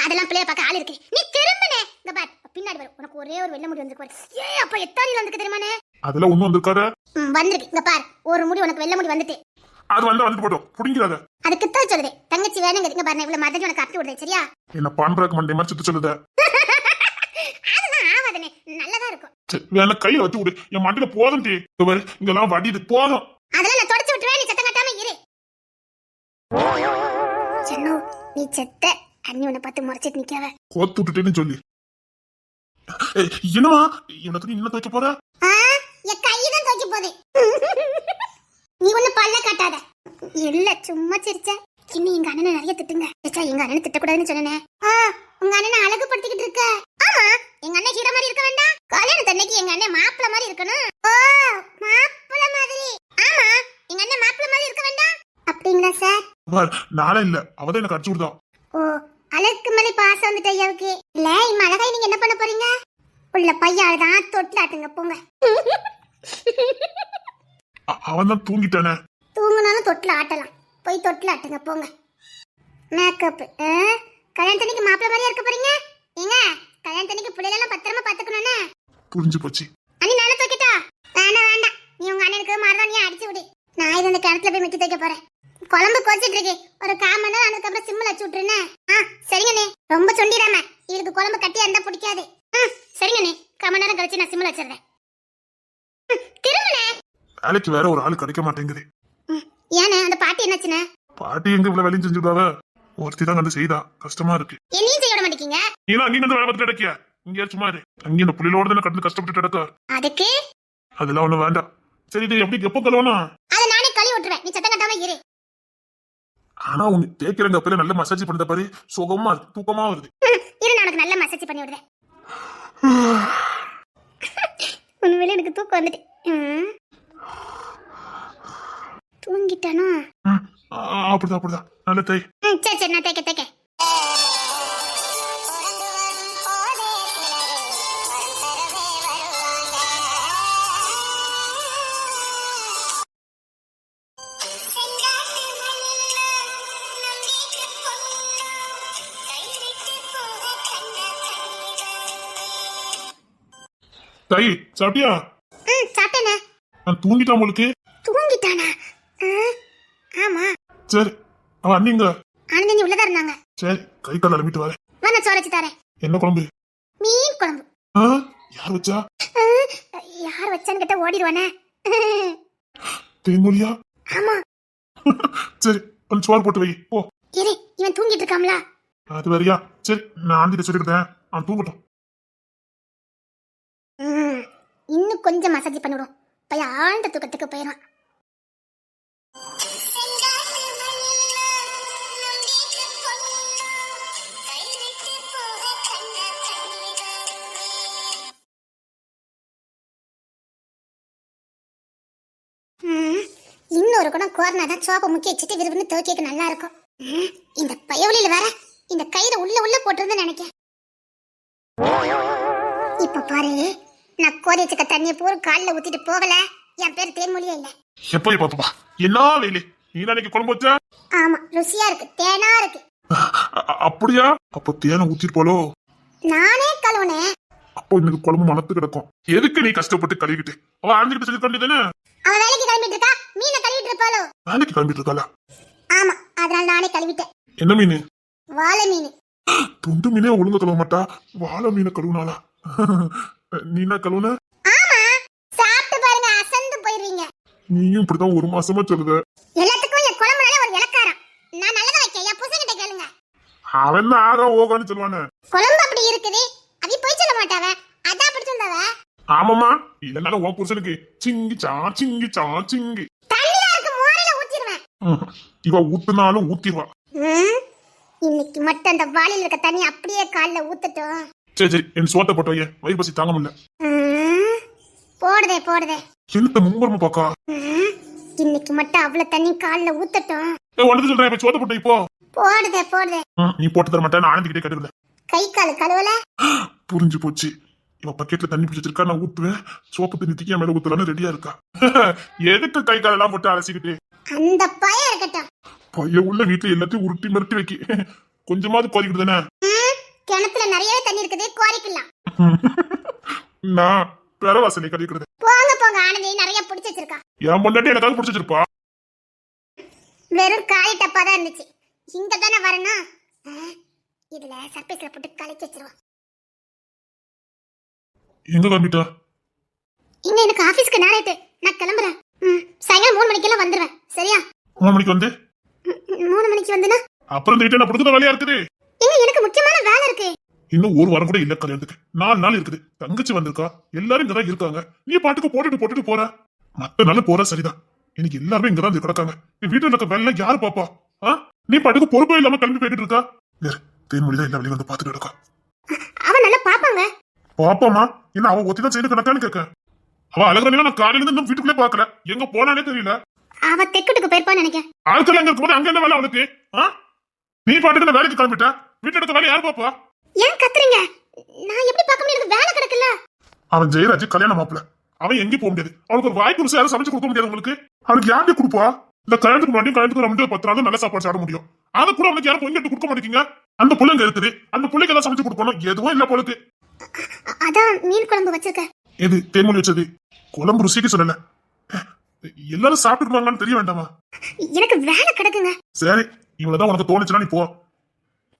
அதெல்லாம் பிள்ளைய பார்க்க ஆள் இருக்கு. நீ திரும்பனே. இங்க பார் பின்னாடி வர. உனக்கு ஒரே ஒரு வெள்ள முடி வந்திருக்கு. ஏய் அப்ப எத்தானில வந்துருக்கு தெரியுமானே? அதெல்லாம் ஒண்ணும் வந்திருக்காத. வந்திருக்கு. இங்க பார் ஒரு முடி உனக்கு வெள்ள முடி வந்துட்டு. அது வந்து போடும் புடிங்கிறாத. அதுக்கு தான் சொல்லுதே தங்கச்சி வேணுங்க. இங்க பார் நான் இவ்வளவு மதடி உனக்கு அப்பி விடுறேன் சரியா? என்ன பான்பரக்கு மண்டை மாதிரி சுத்த சொல்லுத. அதுதான் ஆவாதனே நல்லதா இருக்கும். வேணா கையில வச்சு விடு. என் மண்டையில போதும் டீ. இங்கெல்லாம் வடிது போதும். அதெல்லாம் நான் தொடச்சு விட்டுருவேன். நீ சத்தம் கட்டாம இரு. சென்னு நீ செத்த அண்ணி உன்னை பார்த்து முறைச்சிட்டு நிக்காவ. கோத்து விட்டுட்டேன்னு சொல்லி. என்னமா எனக்கு நீ என்ன துவைக்க போற? என் கைதான் துவைக்க போகுது. நீ ஒண்ணு பல்ல காட்டாத. இல்ல சும்மா சிரிச்ச. இன்னும் எங்க அண்ணனை நிறைய திட்டுங்க. எங்க அண்ணனை திட்டக்கூடாதுன்னு சொன்னேன். உங்க அண்ணனை அழகுபடுத்திக்கிட்டு இருக்க. ஆமா எங்க அண்ணன் ஹீரோ மாதிரி இருக்க வேண்டாம். கல்யாணத்தன்னைக்கு எங்க அண்ணன் மாப்பிள்ள மாதிரி இருக்கணும். ஓ மாப்பிள்ள மாதிரி. ஆமா எங்க அண்ணன் மாப்பிள்ள மாதிரி இருக்க வேண்டாம் அப்படிங்களா சார்? பார், நாளே இல்ல, அவதான் எனக்கு அடிச்சு விடுதான். ஓ, அழகு மேலே பாசம் வந்துட்டு ஐயாவுக்கு. இல்ல இம்ம அழகாய் நீங்க என்ன பண்ண போறீங்க? உள்ள பையாள் தான் தொட்டிலாட்டுங்க போங்க. அவன் தான் தூங்கிட்டானே. தூங்குனாலும் தொட்டில ஆட்டலாம், போய் தொட்டில ஆட்டுங்க போங்க. மேக்கப் கல்யாணத்தன்னைக்கு மாப்பிள்ள மாதிரியா இருக்க போறீங்க? ஏங்க கல்யாணத்தன்னைக்கு பிள்ளைகளெல்லாம் பத்திரமா பாத்துக்கணும்னே. புரிஞ்சு போச்சு. அண்ணி நானே தூக்கிட்டா? வேண்டாம் வேண்டாம், நீ உங்க அண்ணனுக்கு மரதானியா அடிச்சு விடு. நான் இது இந்த கிணத்துல போய் மிட்டி தைக்க போறேன். குழம்பு கொதிச்சிட்டு இருக்கு, ஒரு 1/4 மணி நேரம் அதுக்கப்புறம் சிம்மில் வச்சு விட்டுருனே. சரிங்கண்ணே, ரொம்ப சொண்டிடாம, இவருக்கு குழம்பு கட்டியா இருந்தா பிடிக்காது. சரிங்கண்ணே, 1/4 மணி நேரம் கழிச்சு நான் சிம்மில் வச்சிடுறேன். திரும்பனே வேலைக்கு வேற ஒரு ஆள் கிடைக்க மாட்டேங்குது. ஏனே அந்த பாட்டி என்னாச்சுண்ணே? பாட்டி எங்க இவ்வளவு வேலையும் செஞ்சுட்டாவ, ஒருத்தி தான் வந்து செய்தா. கஷ்டமா இருக்கு. என்னையும் செய்ய விட மாட்டேங்க. நீ அங்கேயும் வந்து வேலை பார்த்துட்டு கிடக்கியா? இங்கே சும்மா இரு. அங்கே இந்த புள்ளியோட தானே கடந்து கஷ்டப்பட்டு கிடக்க. அதுக்கு அதெல்லாம் ஒண்ணும் வேண்டாம். சரி, இது எப்படி எப்போ கழுவணும்? அதை நானே கழுவி விட்டுறேன், நீ சத்தம் கட்டாம இரு. ஆனா உங்க தேய்க்கிறங்க அப்பல நல்ல மசாஜ் பண்ணத பாரு, சுகமா இருக்கு, தூக்கமா வருது. இரு, நான் உனக்கு நல்ல மசாஜ் பண்ணி விடுறேன். உண்மையிலே எனக்கு தூக்கம் வந்துட்டு. தூங்கிட்டானோ? அப்படிதான் அப்படிதான், நல்ல தை. சரி சரி, நான் தேக்க தேக்க. தை சாப்பிட்டியா? சாப்பிட்டேனே. நான் தூங்கிட்டான் உங்களுக்கு. தூங்கிட்டானா? ஆமா. சரி, அவன் அண்ணிங்க. ஆனந்தி உள்ளதா இருந்தாங்க. சரி, கை கால் அலம்பிட்டு வரேன். நான் சோறு வச்சு தரேன். என்ன குழம்பு? மீன் குழம்பு. யார் வச்சா? யார் வச்சான்னு கேட்டா ஓடிடுவானே. தேன்மொழியா? ஆமா. சரி, கொஞ்சம் சோறு போட்டு வை போ. இரு, இவன் தூங்கிட்டு இருக்காம்ல. அது வேறையா? சரி, நான் ஆண்டிட்ட சொல்லிக்கிட்டேன், அவன் தூங்கட்டும். இன்னும் கொஞ்சம் மசாஜ் பண்ணிவிடும், பையன் ஆழ்ந்த தூக்கத்துக்கு போயிடும். இன்னொரு குடம் கோர்னாதான் சோப்பை முக்கி வச்சுட்டு விரும்புன்னு துவைக்க நல்லா இருக்கும். இந்த பயவழியில வேற இந்த கயிறை உள்ள போட்டுருந்து நினைக்க. இப்ப பாரு, நான் கோரி வச்சுக்க தண்ணிய பூரா காலில் ஊத்திட்டு போகல. என் பேர் தேன்மொழியே இல்ல. எப்ப பாப்பா, என்ன வேலை? நீ நாளைக்கு குழம்பு வச்சா? ஆமா, ருசியா இருக்கு, தேனா இருக்கு. அப்படியா? அப்ப தேனை ஊத்திட்டு போலோ. நானே கழுவுனேன். அப்போ இன்னைக்கு குழம்பு மனத்து கிடக்கும். எதுக்கு நீ கஷ்டப்பட்டு கழுவிட்டு? அவ ஆஞ்சிக்கிட்டு சொல்லி கொண்டுதானே. அவ வேலைக்கு கிளம்பிட்டு இருக்கா, மீனை கழுவிட்டு இருப்பாளோ? வேலைக்கு கிளம்பிட்டு இருக்காளா? ஆமா, அதனால நானே கழுவிட்டேன். என்ன மீன்? வாழை மீன். துண்டு மீனே ஒழுங்க கழுவ மாட்டா, வாழை மீனை கழுவுனாளா? நீ என்ன கழுவுன? ஆமா, சாப்பிட்டு பாருங்க, அசந்து போயிருவீங்க. நீயும் இப்படிதான் ஒரு மாசமா சொல்லுத. எல்லாத்துக்கும் என் குழம்புனால ஒரு இலக்காரம். நான் நல்லதா வைக்க, என் புருஷன்கிட்ட கேளுங்க. அவன் தான் ஆகா ஓகான்னு சொல்லுவானே. குழம்பு அப்படி இருக்குது, அவி போய் சொல்ல மாட்டாவ, அதான் அப்படி சொன்னவ. ஆமாமா, இல்லனால உன் புருஷனுக்கு சிங்கிச்சா சிங்கிச்சா சிங்கி. தண்ணில இருக்கு, மோரில ஊத்திடுவேன். இவ ஊத்துனாலும் ஊத்திடுவா. இன்னைக்கு மட்டும் அந்த வாளில இருக்க தண்ணி அப்படியே கால்ல ஊத்தட்டும். சரி சரி, என் சோத்தை போட்டு வைய, வயிறு பசி தாங்க முடியல. போடுதே போடுதே. என்னத்த மும்பரமா பாக்கா? இன்னைக்கு மட்டும் அவ்வளவு தண்ணி கால்ல ஊத்தட்டும். உனக்கு சொல்றேன், இப்ப சோத்தை போட்டு இப்போ. போடுதே போடுதே. நீ போட்டு தர மாட்டேன், நான் ஆனந்திக்கிட்டே கேட்டுக்கல. கை கால் கழுவல. புரிஞ்சு போச்சு. இவ பக்கெட்ல தண்ணி பிடிச்சிருக்கா, நான் ஊத்துவேன். சோப்பு தண்ணி தூக்கி மேல ஊத்தலான்னு ரெடியா இருக்கா. எதுக்கு கை காலெல்லாம் போட்டு அலசிக்கிட்டு? அந்த பையன் இருக்கட்டும். பைய உள்ள வீட்டுல எல்லாத்தையும் உருட்டி மிரட்டி வைக்க. கொஞ்சமாவது கோரிக்கிட்டு தானே. கிணத்துல நிறையவே தண்ணி இருக்குது, கோரிக்கலாம். நான் பெறவாசனை கழிக்கிறது. போங்க போங்க, ஆனந்தி நிறைய பிடிச்சி வச்சிருக்கா. என் பொண்டாட்டி எனக்காக பிடிச்சி வச்சிருப்பா. வெறும் காலி டப்பா தான் இருந்துச்சு, இங்க தானே வரணும். இதுல சர்பேஸ்ல போட்டு கலக்கி வச்சிருவோம். எங்க கிளம்பிட்டா? இங்க எனக்கு ஆபீஸ்க்கு நேரம் ஆயிட்டு, நான் கிளம்புறேன். சாயங்காலம் 3 மணிக்கெல்லாம் வந்துருவேன், சரியா? 3 மணிக்கு வந்து 3 மணிக்கு வந்துனா அப்புறம் இந்த வீட்டுல நான் புடுக்குற வேலையா இருக்குது. எங்க எனக்கு முக்கியமான வேலை இருக்கு. இன்னும் ஒரு வாரம் கூட இல்ல கல்யாணத்துக்கு, 4 நாள் இருக்குது. தங்கச்சி வந்திருக்கா, எல்லாரும் இங்கதான் இருக்காங்க. நீ பாட்டுக்கு போட்டுட்டு போற. மத்த நாள் போற சரிதான், எனக்கு எல்லாருமே இங்கதான் கிடக்காங்க. வீட்டுல இருக்க வேலை யாரு பாப்பா? நீ பாட்டுக்கு பொறுப்பே இல்லாம கிளம்பி போயிட்டு இருக்கா. தேன்மொழிதான் எல்லா வெளியே வந்து பாத்துட்டு இருக்கா. அவ நல்லா பாப்பாங்க. பாப்பாமா, என்ன அவ ஒத்திதான் செய்து கிடக்கான்னு கேட்க. அவ அழகுறா, நான் காலையில இருந்து இன்னும் வீட்டுக்குள்ளே பாக்கல, எங்க போனானே தெரியல. அவ தெக்குட்டுக்கு போயிருப்பான்னு நினைக்கிறேன். ஆட்கள் அங்க இருக்கும்போது அங்க என்ன வேலை அவனுக்கு? நீ பாட்டுக்கு வேலைக்கு கிளம்பிட்ட, வீட்டுல இருக்க வேலை யார் பாப்பா? ஏன் கத்துறீங்க? நான் எப்படி பார்க்க முடியும்? எனக்கு வேலை கிடக்குல்ல. அவன் ஜெயராஜ் கல்யாணம் மாப்பிள்ள, அவன் எங்கேயும் போக முடியாது. அவனுக்கு ஒரு வாய்ப்பு ருசி யாரும் சமைச்சு கொடுக்க முடியாது. உங்களுக்கு அவனுக்கு யாருமே கொடுப்பா? இந்த கல்யாணத்துக்கு முன்னாடி கல்யாணத்துக்கு வந்து 10 நாள் நல்ல சாப்பாடு சாப்பிட முடியும். அதை கூட அவனுக்கு யாரும் பொங்கி எடுத்து கொடுக்க மாட்டேங்க. அந்த பிள்ளைங்க இருக்குது, அந்த பிள்ளைக்கு எல்லாம் சமைச்சு கொடுக்கணும். எதுவும் இல்ல போலுக்கு. அதான் மீன் குழம்பு வச்சிருக்கேன். எது தேன்மொழி வச்சது? குழம்பு ருசிக்கு சொல்லல, எல்லாரும் சாப்பிட்டுருவாங்கன்னு தெரிய வேண்டாமா? எனக்கு வேலை கிடக்குங்க. சரி, இவ்வளவுதான் உனக்கு தோணுச்சுன்னா நீ போ.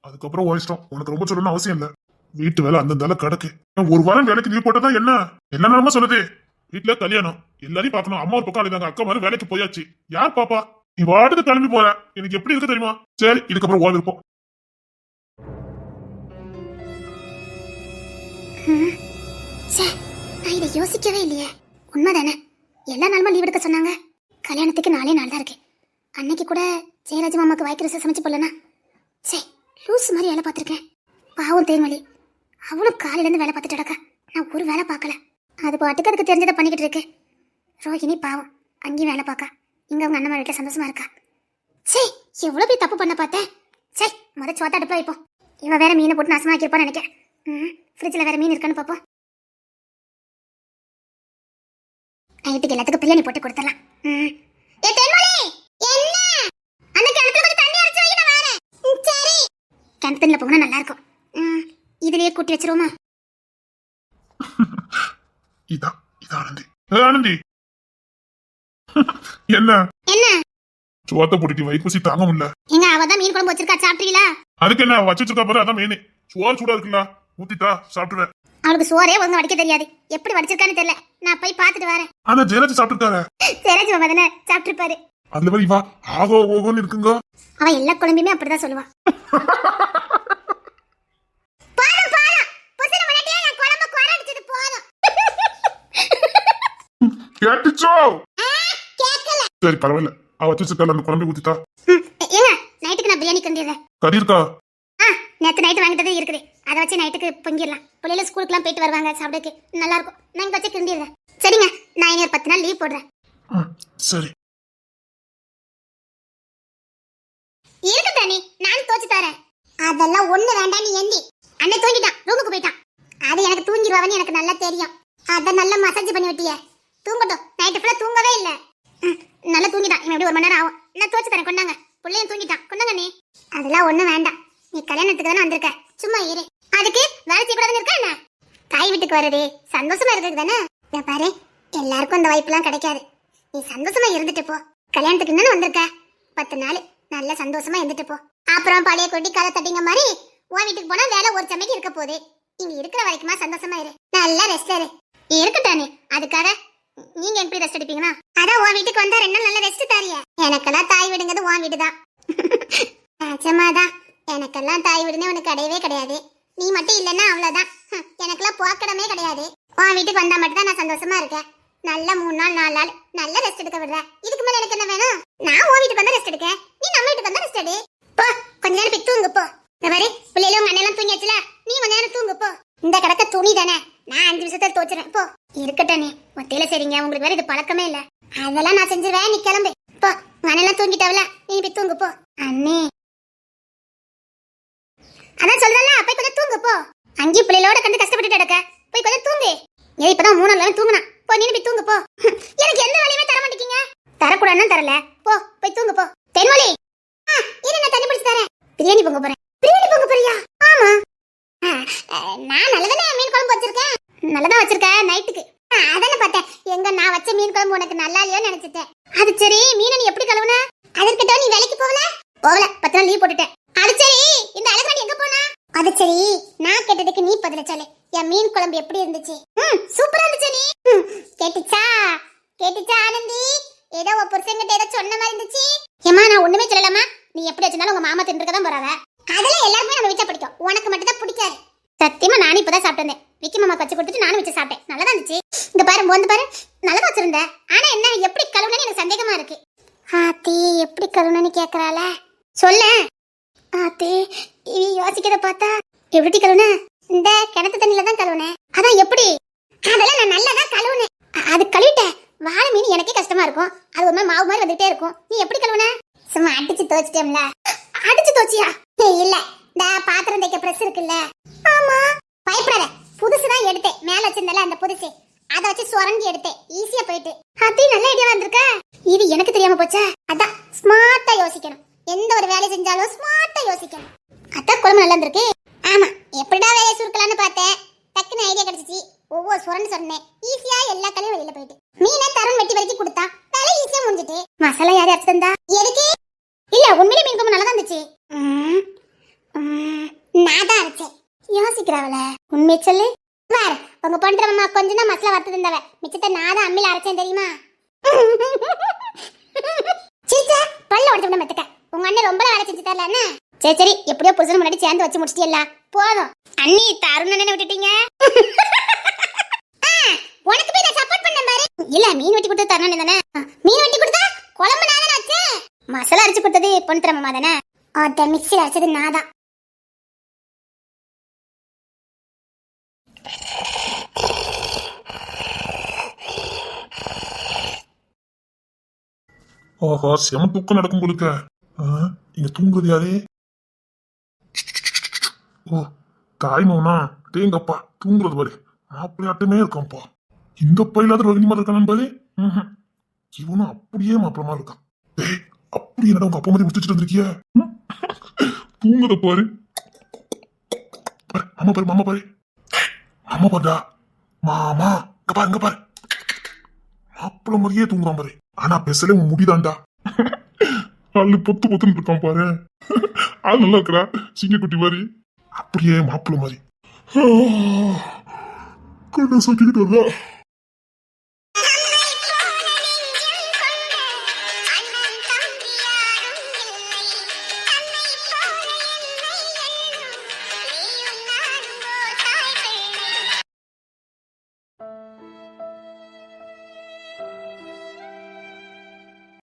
அதுக்கப்புறம் உன் இஷ்டம். உனக்கு ரொம்ப சொல்லணும்னு அவசியம் இல்ல. வீட்டு வேலை அந்தந்தால கிடக்கு. ஒரு வாரம் வேலைக்கு லீவ் போட்டதா என்ன நேரமா சொல்லுது? வீட்டுல கல்யாணம், எல்லாரையும் பார்க்கணும். அம்மா ஒரு பக்கம் அழுதாங்க, அக்கா மாதிரி வேலைக்கு போயாச்சு. யார் பாப்பா? நீ வாட்டுக்கு கிளம்பி போற. எனக்கு எப்படி இருக்கு தெரியுமா? சரி, இதுக்கப்புறம் ஓ விருப்பம். நான் இதை யோசிக்கவே இல்லையே. உண்மைதானே, எல்லா நாளுமா லீவ் எடுக்க சொன்னாங்க. கல்யாணத்துக்கு 4 நாள் தான் இருக்கு. அன்னைக்கு கூட ஜெயராஜ் மாமாக்கு வாய்க்கு ரசம் சமைச்சு போடலனா? சே, லூஸ் மாதிரி வேலை பார்த்துருக்கேன். பாவம் தேன்மொழி, அவளும் காலையிலேருந்து வேலை பார்த்துட்டு கிடக்கா. நான் ஒரு வேலை பார்க்கல. அது பாட்டுக்கு அதுக்கு தெரிஞ்சதை பண்ணிக்கிட்டு இருக்கு. ரோஹிணி பாவம் அங்கேயும் வேலை பார்க்கா, இங்க அவங்க அண்ணன் வீட்டில் சந்தோஷமா இருக்கா. சே, எவ்வளோ போய் தப்பு பண்ண பார்த்தேன். சரி, முதல் சோத்த அடுப்பில் வைப்போம். இவன் வேற மீனை போட்டு நாசமா வைக்கிருப்பான்னு நினைக்கிறேன். ஃப்ரிட்ஜில் வேற மீன் இருக்கான்னு பார்ப்போம். நைட்டுக்கு எல்லாத்துக்கும் பிரியாணி போட்டு கொடுத்துடலாம். ஏ தேன்மொழி, என்ன அந்த கிணத்துல கொஞ்சம் தண்ணி அரைச்சு வை, நான் வரேன். சரி, கிணத்துல போனா நல்லா இருக்கும். இதுலயே கூட்டி வச்சிருவோமா? இதான் ஆனந்தி. ஆனந்தி என்ன என்ன சோத்த போட்டுட்டு வயிற்று தாங்க முடியல. எங்க அவதான் மீன் குழம்பு வச்சிருக்கா, சாப்பிட்டீங்களா? அதுக்கு என்ன வச்சிருக்கா பாரு, அதான் மெயின். சோறு சூடா இருக்குல்ல, ஊத்திட்டா சாப்பிட்டுவேன். அவளுக்கு சோறே ஒழுங்கா வடிக்க தெரியாது. எப்படி வடிச்சிருக்கான்னு தெரியல. நான் போய் பாத்துட்டு வரேன். ஆனா ஜெயராஜ் சாப்பிட்டுருக்காரு. ஜெயராஜ் மாமா தானே சாப்பிட்டுருப்பாரு. அதுல வரை வா ஆகோ ஓகோன்னு இருக்குங்க. அவன் எல்லா குழம்புமே அப்படிதான் சொல்லுவான். கேட்டுச்சோ? சரி பரவாயில்ல, அவ வச்சிருக்கல அந்த குழம்பு ஊத்திட்டா. ஏங்க, நைட்டுக்கு நான் பிரியாணி கிண்டிடுறேன். கறி இருக்கா? நேத்து நைட்டு வாங்கிட்டதே இருக்குது. அதை வச்சு நைட்டுக்கு பொங்கிடலாம். பிள்ளைல ஸ்கூலுக்குலாம் போயிட்டு வருவாங்க, சாப்பிடக்கு நல்லா இருக்கும். நான் இங்க வச்சு கிண்டிடுறேன். சரிங்க, நான் இனி ஒரு 10 நாள் லீவ் போடுறேன். சரி இருக்கு தானே, நான் தோச்சு தரேன். அதெல்லாம் ஒண்ணு வேண்டாம், நீ எந்தி. அண்ணே தூங்கிட்டான், ரூமுக்கு போயிட்டான். அது எனக்கு தூங்கிடுவான்னு எனக்கு நல்லா தெரியும். அத நல்லா மசாஜ் பண்ணி விட்டியே. தூங்கட்டும், நைட்டு ஃபுல்லா தூங்கவே இல்ல. நல்லா தூங்கிட்டான். இவன் எப்படி 1 மணி நேரம் ஆகும். நான் தோச்சு தரேன், கொண்டாங்க. பிள்ளையும் தூங்கிட்டான், கொண்டாங்க. நீ அதெல்லாம் ஒண்ணு வேண்டாம். நீ கல்யாணத்துக்கு தானே வந்திருக்க, சும்மா இரு. அதுக்கு வேலை செய்யக்கூடாதுன்னு இருக்கா என்ன? தாய் வீட்டுக்கு வரது சந்தோஷமா இருக்கிறது தானே. பாரு, எல்லாருக்கும் அந்த வாய்ப்புலாம் கிடைக்காது. நீ சந்தோஷமா இருந்துட்டு போ. கல்யாணத்துக்கு தானே வந்திருக்க, 10 நாள் நல்ல சந்தோஷமா இருந்துட்டு போ. அப்புறம் பழைய கொட்டி கதை தட்டிங்க மாதிரி உன் வீட்டுக்கு போனா வேலை ஒரு சமைக்கு இருக்க போகுது. இங்க இருக்கிற வரைக்குமா சந்தோஷமா இரு, நல்லா ரெஸ்ட் எடு. இருக்கட்டானே, அதுக்காக நீங்க எப்படி ரெஸ்ட் எடுப்பீங்கன்னா? அதான் உன் வீட்டுக்கு வந்தா 2 நாள் நல்ல ரெஸ்ட் தாரியா. எனக்கெல்லாம் தாய் வீடுங்கிறது உன் வீடுதான். நிஜமாதான், எனக்கெல்லாம் தாய் வீடுன்னு உனக்கு கிடையவே கிடையாது. நீ மட்டும் இல்லைன்னா அவ்வளவுதான். எனக்கெல்லாம் போக்கடமே கிடையாது. உன் வீட்டுக்கு வந்தா மட்டும் தான் நான் சந்தோஷமா இருக்கேன். நல்ல 3 நாள் 4 நாள் நல்ல ரெஸ்ட் எடுக்க விடுற. இதுக்கு மேல எனக்கு என்ன வேணும்? நான் உன் வீட்டுக்கு வந்தா ரெஸ்ட் எடுக்க, நீ நம்ம வீட்டுக்கு வந்தா ரெஸ்ட் எடு. போ, கொஞ்ச நேரம் போய் தூங்கு போ. இந்த மாதிரி பிள்ளையில உங்க அண்ணெல்லாம் தூங்கியாச்சுல, நீ கொஞ்ச நேரம் தூங்கு போ. இந்த கிடக்க துணி தானே, நான் 5 நிமிஷத்துல தோச்சிடுறேன். போ. இருக்கட்டே, ஒத்தையில சரிங்க, உங்களுக்கு வேற இது பழக்கமே இல்ல. அதெல்லாம் நான் செஞ்சிருவேன், நீ கிளம்பு போ. உங்க அண்ணெல்லாம் தூங்கிட்டாவில, நீ போய் தூங்கு போ. அண்ணே அதான் சொல்றல, போய் கொஞ்சம் தூங்கு போ. அங்கேயும் பிள்ளைகளோட கண்டு கஷ்டப்பட்டு கிடக்க, போய் கொஞ்சம் தூங்கு. ஏன் இப்பதான் 3 நாள் தூங்குனா, போ நீ போய் தூங்கு போ. எனக்கு எந்த வேலையுமே தர மாட்டேங்க. தரக்கூடாதுன்னு தரல, போ போய் தூங்கு போ. தென்மொழி, இரு நான் தண்ணி பிடிச்சு தரேன். பிரியாணி பொங்க போறேன். பிரியாணி பொங்க போறியா? ஆமா, நான் நல்லதானே மீன் குழம்பு வச்சிருக்கேன். நல்லதான் வச்சிருக்கேன் நைட்டுக்கு. அதானே பார்த்தேன். எங்க நான் வச்ச மீன் குழம்பு உனக்கு நல்லா இல்லையோன்னு நினைச்சிட்டேன். அது சரி, மீனை நீ எப்படி கழுவுன? அதற்கிட்ட நீ வேலைக்கு போகல? 10 நாள் லீவ் போட்டுட்டேன். அது சரி, இந்த அழகாடி எங்க போனா? அது சரி, நான் கேட்டதுக்கு நீ பதில சொல்லு. என் மீன் குழம்பு எப்படி இருந்துச்சு? சூப்பரா இருந்துச்சு. நீ கேட்டுச்சா ஆனந்தி? ஏதோ உன் புருஷன்கிட்ட ஏதோ சொன்ன மாதிரி இருந்துச்சு. ஏமா, நான் ஒண்ணுமே சொல்லலாமா? நீ எப்படி வச்சிருந்தாலும் உங்க மாமா தின்னுக்க தான் போறாவ. அதெல்லாம் எல்லாருமே நம்ம வீட்டை பிடிக்கும், உனக்கு மட்டும் தான் பிடிக்காது. சத்தியமா நானும் இப்பதான் சாப்பிட்டேன். விக்கி மாமா வச்சு கொடுத்துட்டு நானும் வச்சு சாப்பிட்டேன். நல்லா இருந்துச்சு. இங்க பாரு, வந்து பாரு, நல்லா வச்சிருந்த. ஆனா என்ன, எப்படி கழுவுனேன்னு எனக்கு சந்தேகமா இருக்கு. ஆத்தி, எப்படி கழுவுனேன்னு கேக்குறாள, சொல்ல. ஆத்தி, இவ யோசிக்கிறத பார்த்தா எப்படி கழுவுன? இந்த கிணத்து தண்ணியில தான் கழுவுனேன். அதான் எப்படி? அதெல்லாம் நான் நல்லா தான் கழுவுனேன். அது கழுவிட்டேன். வாழை மீன் எனக்கே கஷ்டமா இருக்கும். அது ஒரு மாதிரி மாவு மாதிரி வந்துட்டே இருக்கும். நீ எப்படி கழுவுன? சும்மா அடிச்சு துவைச்சிட்டேம்ல. அடிச்சு துவைச்சியா? இல்ல, இந்த பாத்திரம் தேய்க்க பிரஸ் இருக்குல்ல. ஆமா. பயப்படாத, புதுசுதான் எடுத்தேன். மேல வச்சிருந்தல அந்த புதுசு, அத வச்சு சுரண்டி எடுத்தேன். ஈஸியா போயிட்டு. அது நல்ல ஐடியா வந்திருக்க. இது எனக்கு தெரியாம போச்சா? அதான் ஸ்மார்ட்டா யோசிக்கணும். எந்த ஒரு வேலை செஞ்சாலும் ஸ்மார்ட்டா யோசிக்கணும். அதான் குழம்பு நல்லா இருந்திருக்கு. ஆமா, எப்படிடா வேலையை சுருக்கலான்னு பார்த்தேன். டக்குன்னு ஐடியா கிடைச்சிச்சு. ஒவ்வொரு சுரண்டு சொன்னேன். ஈஸியா எல்லா கலையும் வெளியில போயிட்டு. மீனை தரம் வெட்டி வரைக்கும் கொடுத்தா வேலை ஈஸியா முடிஞ்சிட்டு. மசாலா யாரு அரைச்சு தந்தா? எதுக்கு? இல்ல, உண்மையிலே மீன் குழம்பு நல்லா தான் இருந்துச்சு. நான் தான் அரைச்சேன். யோசிக்கிறாவல. உண்மை சொல்லு. பாரு, உங்க பண்ற அம்மா கொஞ்சம் தான் மசாலா வறுத்து தந்தவ. மிச்சத்தை நான் தான் அம்மில அரைச்சேன் தெரியுமா? சீச்சா, பல்ல உடைச்சு விட மெத்துக்க. உங்க அண்ணன் ரொம்ப வேலை செஞ்சு தரல. சரி சரி, எப்படியோ புருஷன் முன்னாடி சேர்ந்து வச்சு முடிச்சிட்டியல்ல, போதும். அண்ணி தருண் அண்ணனை விட்டுட்டீங்க. உனக்கு போய் நான் சப்போர்ட் பண்ணேன் பாரு. இல்ல, மீன் வெட்டி கொடுத்தது தருண் தானே. மீன் வெட்டி கொடுத்தா குழம்பு நான் தானே வச்சேன். மசாலா அரைச்சு கொடுத்தது பொண்ணு தரமா தானே. அத மிக்ஸில அரைச்சது நான் தான். ஆஹா, செம தூக்கம் நடக்கும் கொடுக்க. இங்க தூங்குறது யாரு? ஓ, தாய்மவனா? டேங்கப்பா, தூங்குறது பாரு. மாப்பிள்ளையாட்டமே இருக்கான்ப்பா. இந்த பையிலாத ரோகிணி மாதிரி இருக்கானு பாரு. இவனும் அப்படியே மாப்பிளமா இருக்கான். டேய், அப்படி என்னடா உங்க அப்பா மாதிரி முடிச்சுட்டு வந்திருக்கிய? தூங்குறத பாரு. மாமா பாரு, மாமா பாரு, மாமா பாருடா. மாமா இங்க பாரு, இங்க பாரு. மாப்பிள்ள மாதிரியே தூங்குறான் பாரு. ஆனா பெசலே உன் முடிதான்டா. அள்ளு பொத்து பொத்துன்னு இருக்கான் பாரு. ஆள் நல்லா இருக்கிறா, சிங்க குட்டி மாதிரி. அப்படியே மாப்பிள்ள மாதிரி. கொஞ்சம் சொக்கிக்கிட்டு வரா.